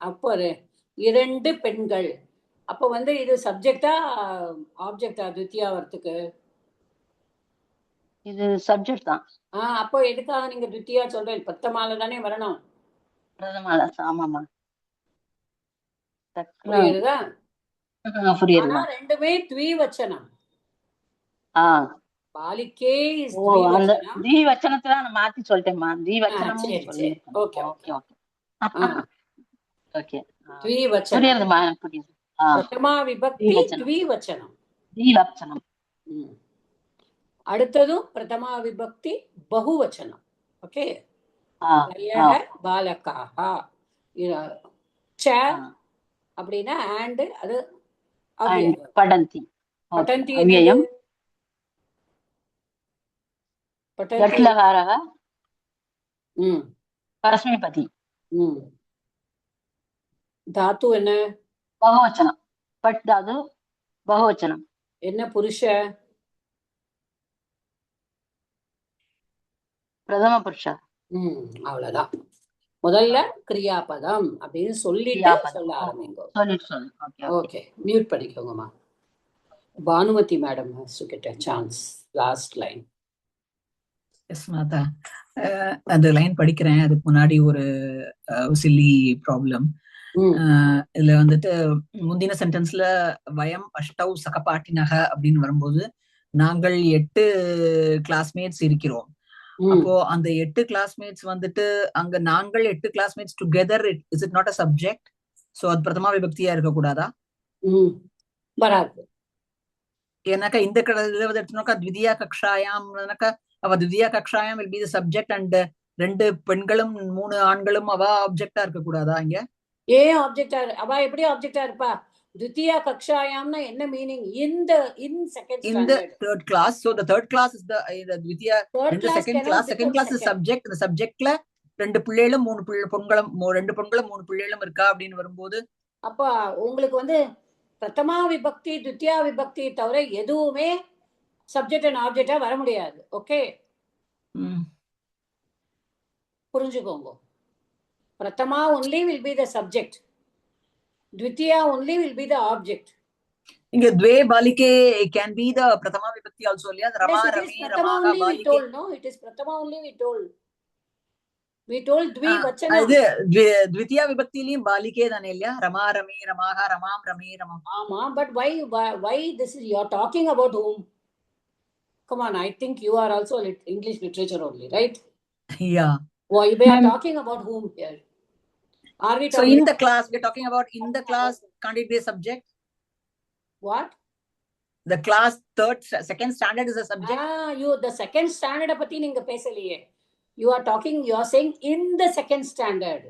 அப்போ இரண்டு பெண்கள். அப்போ இது சப்ஜெக்டா ஆப்ஜெக்டா? द्वितीया வரதுக்கு இது சப்ஜெக்ட் தான். அப்போ எதுக்காக நீங்க द्वितीया சொல்றீங்க? பிரதமால தானே வரணும். பிரதமால. ஆமாமா, புரியுதா? புரியுது. ரெண்டுமே த்விவச்சனம். பாலிகே இஸ் த்விவச்சனத்துல நான் மாத்தி சொல்லிட்டேன்மா. த்விவச்சனம். Okay okay okay. த்விவச்சனம் புரியுதுமா, புரியுது. பிரதமா விபக்தி த்விவச்சனம். த்விவச்சனம். அடுத்ததும் பிரதமா விபக்தி பகுவச்சனம். ஓகே. பாலகாஹ ச அப்படின்னா and அது படந்தி. படந்தி அவ்யயம். படந்தி ஜட்லகாரக பரஸ்மைபதி. தாத்து என்ன? பகுவச்சனம். பட் தாது பகுவச்சனம். என்ன புருஷ? பிரதம புருஷ. அவ்வளவுதான். முதல்ல கிரியாபதம் அப்படின்னு சொல்லிட்டு சொல்ல ஆரம்பிங்க. ஓகே, மியூட் பண்ணிக்கோங்கம்மா. Bhanumathi madam has to get a chance. Last line. Yes மாதா, அந்த லைன் படிக்கிறேன். அதுக்கு முன்னாடி ஒரு சில்லி ப்ராப்ளம். இதுல முந்தின சென்டென்ஸ்ல வயம் அஷ்டவ் சகபாட்டினக அப்படின்னு வரும்போது நாங்கள் 8 கிளாஸ்மேட்ஸ் இருக்கிறோம். அப்போ அந்த 8 கிளாஸ்மேட்ஸ் அங்க நாங்கள் 8 classmates together, is it not a subject? So அது பிரதமா விபக்தியா இருக்க கூடாதா? வராது. ஏன்னாக்கா இந்த இதுல எடுத்தோம்னாக்கா द्वितीया कक्षायाम அவ द्वितीया कक्षायाम will be the subject and ரெண்டு பெண்களும் 3 ஆண்களும் அவ ஆப்ஜெக்டா இருக்க கூடாதா? இங்க ஆப்ஜெக்டா அவ எப்படி ஆப்ஜெக்டா இருப்பா? द्वितीया कक्षायामना என்ன meaning? in second standard, in the third class. So the third class is the Dwitiya, and the second class is subject. the subjectல ரெண்டு பிள்ளைகளும் 3 பெண்களும், 2 பெண்களும் 3 பிள்ளைகளும் இருக்கா அப்படின்னு வரும்போது அப்ப உங்களுக்கு பிரதமா விபக்தி द्वितीया விபக்தி தவிர எதுவுமே சப்ஜெக்ட் அண்ட் ஆப்ஜெக்டா வர முடியாது. ஓகே, புரிஞ்சுக்கோங்க. பிரதமா only will be the subject, Dwitiya only will be the object. இங்க द्वे बालिके can be the prathama vibhakti also. Rama, Rami, Ramaga, balike. No, it is prathama only we told. We told dvivachana. இது த்விதியா விபக்தியிலயும் பாலிகே தானே இல்லையா? Rama ரமே ரமாக ரமாம் ரமே ரமம். Ama, but why this is, you're talking about whom? Come on, I think you are also English literature only, right? Yeah. Why we are talking about whom here? Are we So talking in the class, we're talking about in the class, can't it be a subject? what? The class second standard is a subject. You the second standard பத்தி நீங்க பேசலையே. You are saying in the second standard.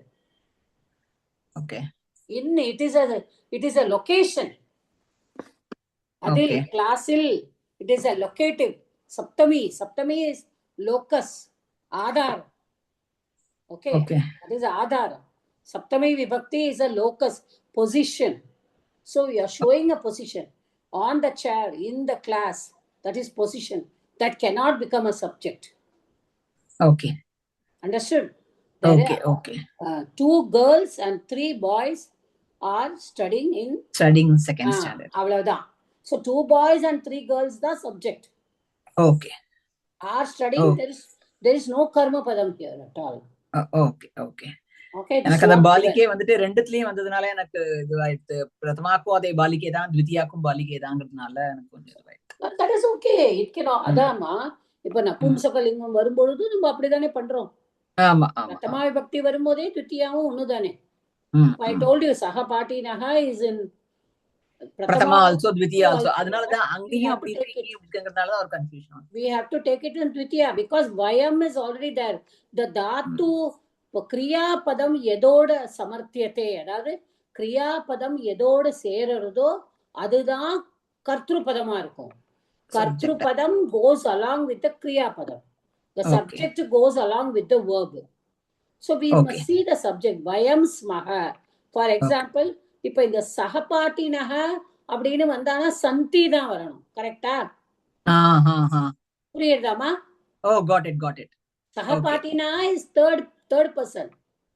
Okay. In it is a location. Adil Okay. classil it is a locative. Saptami is locus, Adhar. Okay. Okay. That is Adhar. Saptami vibhakti is a locus, position. So you are showing a position on the chair, in the class. That is position. That cannot become a subject. Okay. Understood? Okay. Okay. 2 girls and 3 boys are studying in second standard. அவ்வளவுதான். So 2 boys and 3 girls the subject. Okay. Are studying. There is no karma padam here at all. Okay. Okay. Okay. எனக்கு அந்த பாலிகே வந்துட்டு ரெண்டுத்துலயும் வந்ததுனால எனக்கு இதுவாயிடுது. பிரதமாக்கும் அதே பாலிகே தான், த்விதியாக்கும் பாலிகே தாங்கிறதுனால எனக்கு கொஞ்சம் இதுவாயிடுது. That is okay. It can அதாமா இப்ப நபும்சகலிங்கம் வரும்பொழுது நம்ம அப்படிதானே பண்றோம். ஆமா. பிரதமா விபக்தி வரும்போதே த்விதியாவும் ஒண்ணுதானே. I told you சகபாட்டினஹ is in பிரதமா also த்விதியா also. அதனால தான் அங்கேயும் அப்படி இருக்குங்கிறதுனால தான் ஒரு confusion. We have to take it in த்விதியா because vayam is already there. The dhatu கிரியாபதம் எதோட சமர்த்தியத்தை, அதாவது கிரியாபதம் எதோட சேருறதோ அதுதான் கர்த்திருபதமா இருக்கும். கர்த்திருபதம் goes along with the கிரியாபதம். The subject goes along with the verb. So we must see the subject. Vayam smaha. For example, இப்ப இந்த சகபாட்டினஹ அப்படின்னு வந்தானா சந்தி தான் வரணும். கரெக்டா? புரியுதாமா? Oh, got it. சகபாட்டினா is third person.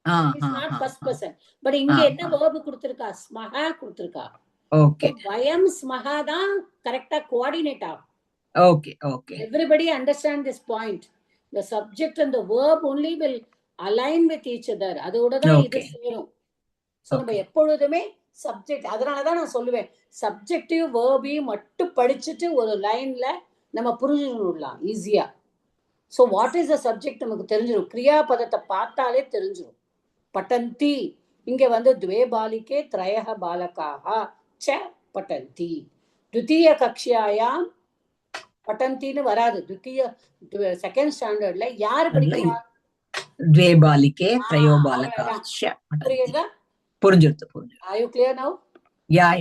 It's not first person. But இங்க என்ன verb கொடுத்திருக்கா? ஸ்மஹா கொடுத்திருக்கா. Okay. Vayam smaha தான் கரெக்டா கோஆர்டினேட் ஆகும். Okay. Everybody understand this point. The subject and the verb only will align with each other. அதோட தான் இது சேரும். So நம்ம எப்பொழுதுமே சப்ஜெக்ட், அதனாலதான் நான் சொல்லுவேன் சப்ஜெக்டிவ் வேர்பையும் மட்டும் படிச்சுட்டு ஒரு லைன்ல நம்ம புரிஞ்சுடலாம் ஈஸியா. So what is the subject நமக்கு தெரிஞ்சிடும். கிரியாபதத்தை பார்த்தாலே தெரிஞ்சிடும். பட்டந்தி இங்க வந்து द्वे बालिके त्रयः बालकाः च पठन्ति. द्वितीय कक्षायां பட்டந்தின்னு வராது. செகண்ட் ஸ்டாண்டர்ட்ல யாரு படிக்கிறா? द्वे बालिके त्रयो बालकाः च पठन्ति. புரிஞ்சிருது. Are you clear now? Yeah.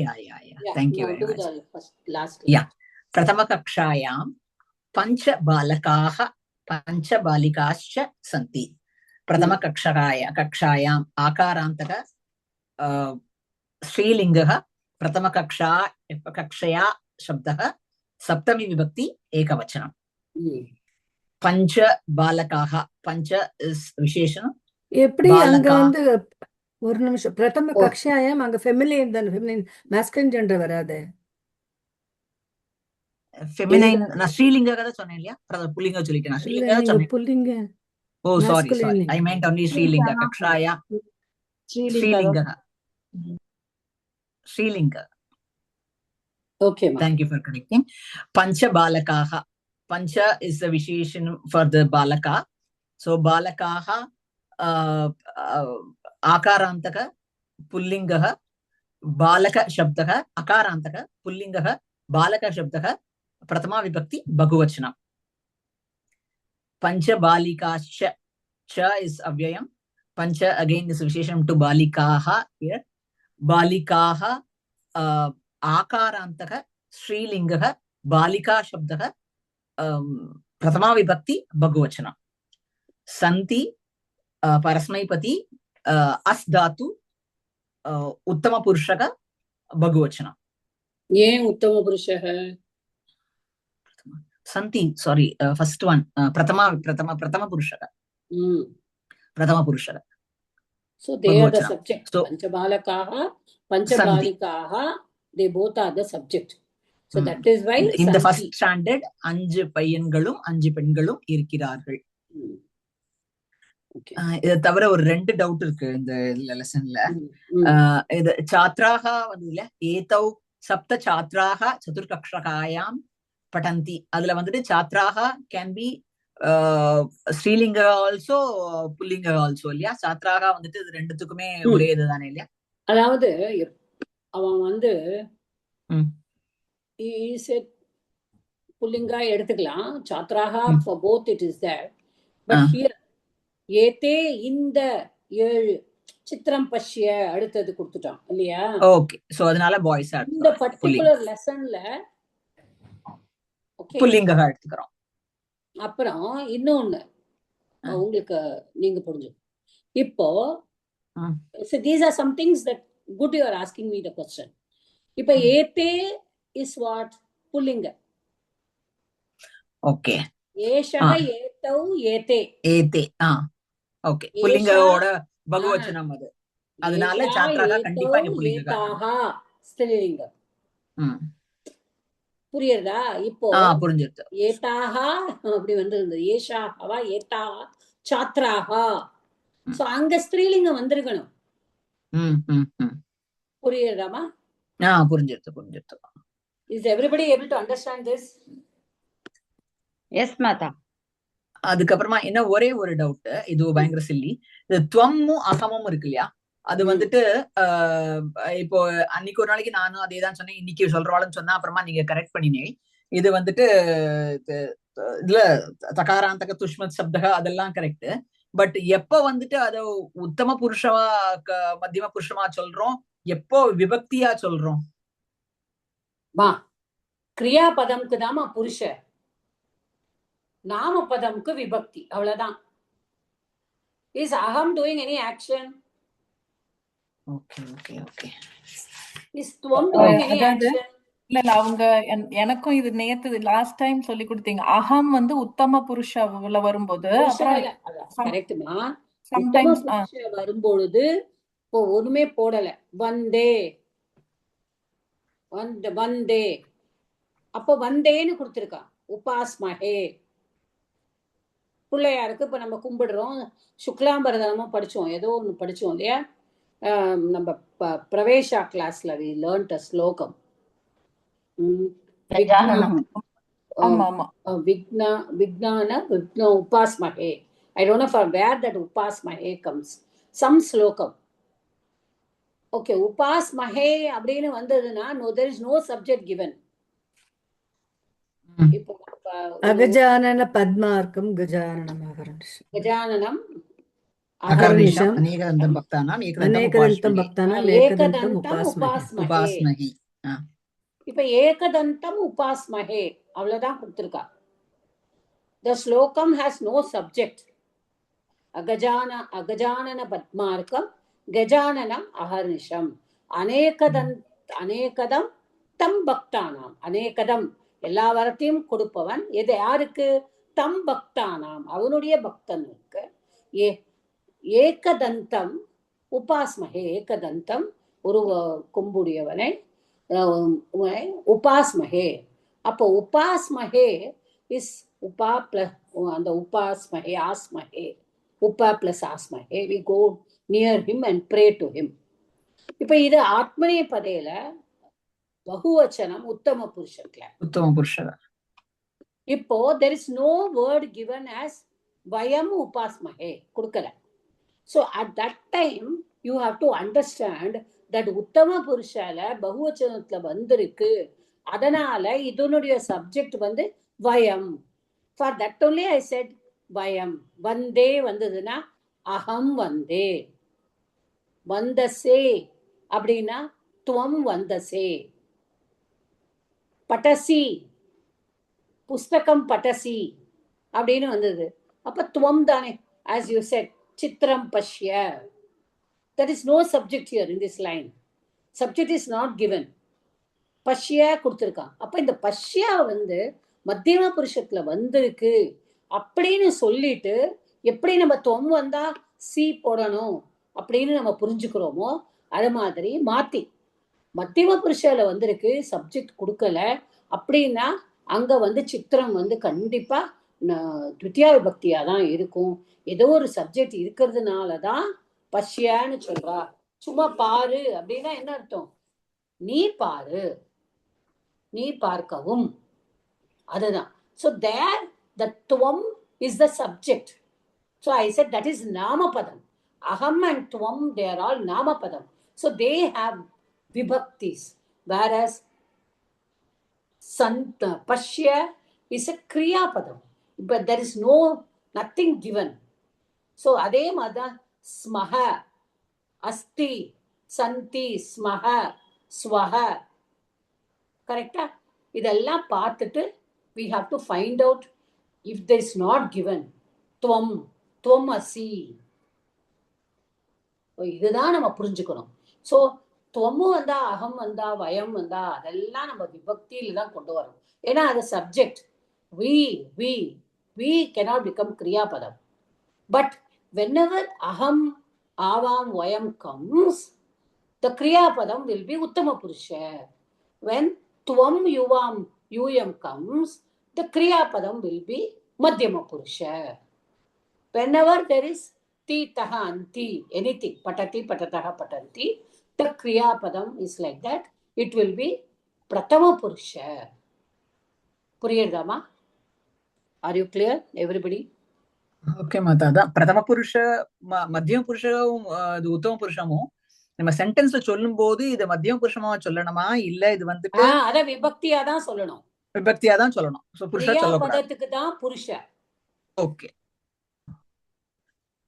Thank you very much. Last. Yeah. प्रथम कक्षायां पञ्च बालिकाश्च सन्ति. प्रथम कक्षायाम् आकारान्तक स्त्रीलिङ्गः प्रथम कक्षया शब्दः सप्तमी विभक्ति एकवचनम्. पञ्च बालकाः, पञ्च इस् विशेषणम्. எப்படி அங்க வந்து ஒரு நிமிஷம், பிரதம கக்ஷாயாம் அங்க ஃபெமினின் தான், ஃபெமினின் மாஸ்குலின் ஜெண்டர் வராது. ஃபெமினைன் நான் ஸ்ரீலிங்க கத சொன்னேன் இல்லையா? புல்லிங்க சொல்லிட்டேன். நான் ஸ்ரீலிங்க சொன்னேன். புல்லிங்க. Oh sorry. I meant only ஸ்ரீலிங்க. கக்ஷாயா ஸ்ரீலிங்க. Okay, thank you for correcting. Pancha balakaha. Pancha is the visheshan for the balaka. So balakaha आकारantaka पुल्लिंगः बालक शब्दः अकारantaka पुल्लिंगः बालक शब्दः प्रथमा विभक्ति बहुवचनम्. पंच बालिकाश्च, च is अव्ययम्. Pancha again is visheshanam to balikaha here. Balikaha आकारान्तः स्त्रीलिङ्गः बालिका शब्दः प्रथमा विभक्ति बहुवचनम्. सन्ति परस्मैपदी अस् धातु उत्तम पुरुषः बहुवचनम्. ये उत्तम पुरुषः सन्ति sorry first one प्रथम पुरुषः. प्रथम पुरुषः. So they are the subject. So panchabalakaha, panchabalikaha, they both are the subject. So that is why in the first standard 5 பையன்களும் 5 பெண்களும் இருக்கிறார்கள். Okay. இதை தவிர ஒரு 2 டவுட் இருக்கு இந்த லெசன்ல. இது சாத்ராக வந்து இல்ல ஏதௌ சப்த சாத்ராக சதுர்கக்ஷகாயாம் படந்தி. அதுல வந்துட்டு சாத்ராக கேன் பி ஸ்ரீலிங்க ஆல்சோ புல்லிங்க ஆல்சோ இல்லையா? சாத்ராக வந்துட்டு இது ரெண்டுத்துக்குமே ஒரே இதுதானே இல்லையா? அதாவது அவன் வந்து ம். புல்லிங்கா எடுத்துக்கலாம். சாத்ராகா for both it is there. But here ஏதே இந்த 7 சித்திரம் பஷ்ய அடுத்தது கொடுத்துட்டான் இல்லையா? ஓகே, சோ அதனால பாய்ஸ் இந்த பர்టిక్యులர் லெசன்ல ஓகே புல்லிங்கா எடுத்துக்கிறோம். அப்புறம் இன்னொன்னு உங்களுக்கு நீங்க புரிஞ்சு இப்போ so these are some things that good you are asking me the question. இப்போ ஏதே is what புல்லிங்க. ஓகே, ஏஷஹ ஏதௌ ஏதே ஏதே ஓகே புல்லிங்கோட பகுவச்சனம் அது. அதனால சாத்ராக கண்டிப்பா இங்க புல்லிங்க ஸ்திரீலிங்க. புரியுதா? இப்போ புரிஞ்சிருது. ஏதாஹா அப்படி வந்திருந்தது. ஏஷாஹவா ஏதாஹா சாத்ராஹா. சோ அங்க ஸ்திரீலிங்கம் வந்திருக்கணும். புரியுதாமா? புரிஞ்சிருது. Is everybody able to understand this? Yes மாதா. அதுக்கப்புறமா என்ன ஒரே ஒரு டவுட், இது பயங்கர சில்லி. இது துவமும் அகமும் இருக்கு இல்லையா? அது வந்துட்டு இப்போ அன்னைக்கு ஒரு நாளைக்கு நானும் அதே தான் சொன்னேன், இன்னைக்கு சொல்றாளுன்னு சொன்னா அப்புறமா நீங்க கரெக்ட் பண்ணினேன். இது வந்துட்டு இதுல தகாராந்தக துஷ்மத் சப்தக அதெல்லாம் கரெக்ட். பட் எப்ப வந்துட்டு அத உத்தம புருஷமா மத்தியம புருஷமா சொல்றோம், எப்போ விபக்தியா சொல்றோம்? கிரியா பதம்க்கு தாமா புருஷ, நாம பதம்க்கு விபக்தி. அவ்வளவுதான். Is aham doing any action? Okay. Is tuvam doing any action? இல்ல அவங்க எனக்கும் இது நேத்து லாஸ்ட் டைம் சொல்லி கொடுத்தீங்க. அகம் வந்து உத்தம புருஷல வரும்போது கரெக்ட்மா. உத்தம புருஷ வரும்பொழுது இப்போ ஒண்ணுமே போடல. வந்தே அப்போ வந்தேன்னு கொடுத்திருக்கான். உபாஸ்மஹே பிள்ளையாருக்கு இப்ப நம்ம கும்பிடுறோம். சுக்லாம்பரதனமும் படிச்சோம், ஏதோ ஒண்ணு படிச்சோம் இல்லையா? நம்ம பிரவேஷா கிளாஸ்ல we learnt a ஸ்லோகம். விக்னான உபாஸ்மஹே. I don't know from where that upasmahe comes. Some slokam. Okay, upasmahe அப்படின்னு வந்ததுன்னா no, there is no subject given. இப்போ அகஜானன பத்மார்க்கம் கஜானனம் அகர்நிஷம். கஜானனம் அகர்நிஷம் அநேகதந்தம் பக்தானாம் அநேகதந்தம் பக்தானாம் ஏகதந்தம் உபாஸ்மஹி. இப்ப ஏகதந்தம் உபாஸ்மஹே அவ்வளவுதான் கொடுத்திருக்கா. The slokam has no subject. அகஜானன பத்மார்க்கம் கஜானனம் அகர்நிஷம். அநேகதம் தம் பக்தானாம். அநேகதம் எல்லா வரத்தையும் கொடுப்பவன். எது யாருக்கு? தம் பக்தானாம் அவனுடைய பக்தனுக்கு. ஏகதந்தம் உபாஸ்மஹே. ஏகதந்தம் ஒரு கொம்புடையவனை உபாஸ்மஹே. அப்போ உபாஸ்மஹே இஸ் உபா பிளஸ் அந்த உபாஸ்மஹே ஆஸ்மஹே. உபா plus ஆஸ்மஹே. we go near him and pray to him. இப்ப இது ஆத்மனே பதேல பகுவச்சனம் உத்தம புருஷத்துல. இப்போ there is no word given as vayam upasmahe கொடுக்கல. So at that time you have to understand that உத்தம புருஷால பகுவச்சனத்துல வந்திருக்கு. அதனால இதனுடைய சப்ஜெக்ட் வந்து வயம். For that only I said வயம். வந்தே வந்ததுன்னா அகம் வந்தே. வந்தசே அப்படின்னா துவம் வந்தசே. பட்டசி புஸ்தகம் பட்டசி அப்படின்னு வந்தது. அப்ப துவம் தானே. as you said சித்திரம் பஷ்ய. there is no subject here in this line. subject is not given. பஷ்ய கொடுத்திருக்கான். அப்ப இந்த பஷ்யா வந்து மத்தியம புருஷத்துல வந்திருக்கு அப்படின்னு சொல்லிட்டு எப்படி நம்ம துவம் வந்தா சி போடணும் அப்படின்னு நம்ம புரிஞ்சுக்கிறோமோ அது மாதிரி மாத்தி மத்தியம புருஷால வந்திருக்கு, சப்ஜெக்ட் கொடுக்கல அப்படின்னா அங்க வந்து சித்திரம் வந்து கண்டிப்பா த்வித்தியா விபக்தியா தான் இருக்கும். ஏதோ ஒரு சப்ஜெக்ட் இருக்கிறதுனாலதான் பஷ்யன்னு சொல்றா. சும்மா பாரு அப்படின்னா என்ன அர்த்தம்? நீ பாரு, நீ பார்க்கவும், அதுதான். So there the tvam is the subject. So I said that is namapadam. Aham and tvam, they are all namapadam. So they have vibhaktis, whereas pashya is a kriya padam, but there is nothing given. So adhe mada smaha, asti, santi, smaha, swaha, correct? இதெல்லாம் பார்த்துட்டு we have to find out if there is not given tvam, tvam asi. இதுதான் நம்ம புரிஞ்சுக்கணும். So துவமும் வந்தா, அகம் வந்தா, வயம் வந்தா, அதெல்லாம் நம்ம விபக்தியில தான் கொண்டு வரணும். ஏன்னா அது subject. we cannot become kriyapadam. But whenever aham, avam, vayam comes, the kriyapadam will be uttama purusha. When tvam, yuvam, yuyam comes, the kriyapadam will be madhyama purusha. Whenever there is ti, taha, anti, anything, patati, patataha, patanti, the kriyapadam is like that. It will be pratama purusha. புரியுதாமா? Are you clear, everybody? Okay மாதா. அதான் பிரதம புருஷ, மத்தியம புருஷமும் உத்தம புருஷமும் நம்ம சென்டென்ஸ்ல சொல்லும் போது இது மத்தியம புருஷமா சொல்லணுமா, இல்ல இது வந்துட்டு அத விபக்தியா தான் சொல்லணும். விபக்தியா தான் சொல்லணும். சோ புருஷ சொல்லக்கூடாது. பதத்துக்கு தான் புருஷ. ஓகே.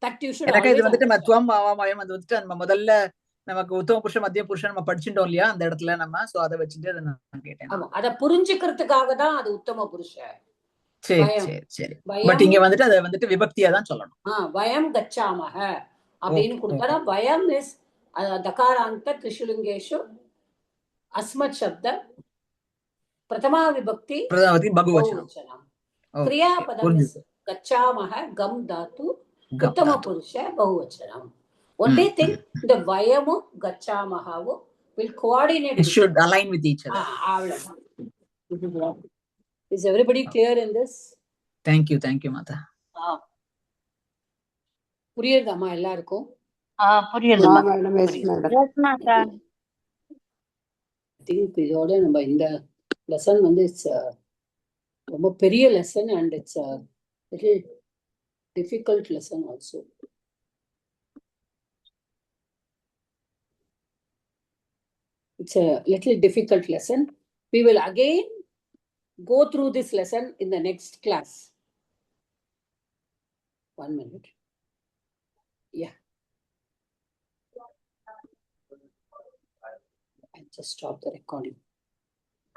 That you should எனக்கு இது always வந்துட்டு understand. மத்வம் ஆவாமயம் அது வந்துட்டு நம்ம முதல்ல நமக்கு உத்தம புருஷ மத்திய புருஷன் நம்ம படிச்சுட்டோம் இல்லையா அந்த இடத்துல நம்ம, சோ அதை வச்சுட்டு அதை நான் கேட்டேன். ஆமா, அத புரிஞ்சுக்கிறதுக்காக தான் அது உத்தம புருஷ. சரி சரி சரி. பட் இங்க வந்துட்டு அதை வந்துட்டு விபக்தியா தான் சொல்லணும். வயம் கச்சாமஹ அப்படின்னு கொடுத்தா வயம் இஸ் தகாராந்த திரிஷுலிங்கேஷு அஸ்மத் சப்த பிரதமா விபக்தி பகுவச்சனம். கிரியாபதம் இஸ் கச்சாமஹ கம் தாத்து உத்தம புருஷ பகுவச்சனம். Only thing, the vayamum gacchamahavu will coordinate. It should align with each other. Is everybody clear in this? Thank you Mata. புரியுதாமா எல்லாருக்கும்? புரியுதுமா. Yes, Mata. I think இதோட நம்ம இந்த லெசன் வந்து இட்ஸ் ரொம்ப பெரிய lesson and it's a little difficult lesson also. It's a little difficult lesson. We will again go through this lesson in the next class. 1 minute. Yeah. I just stop the recording.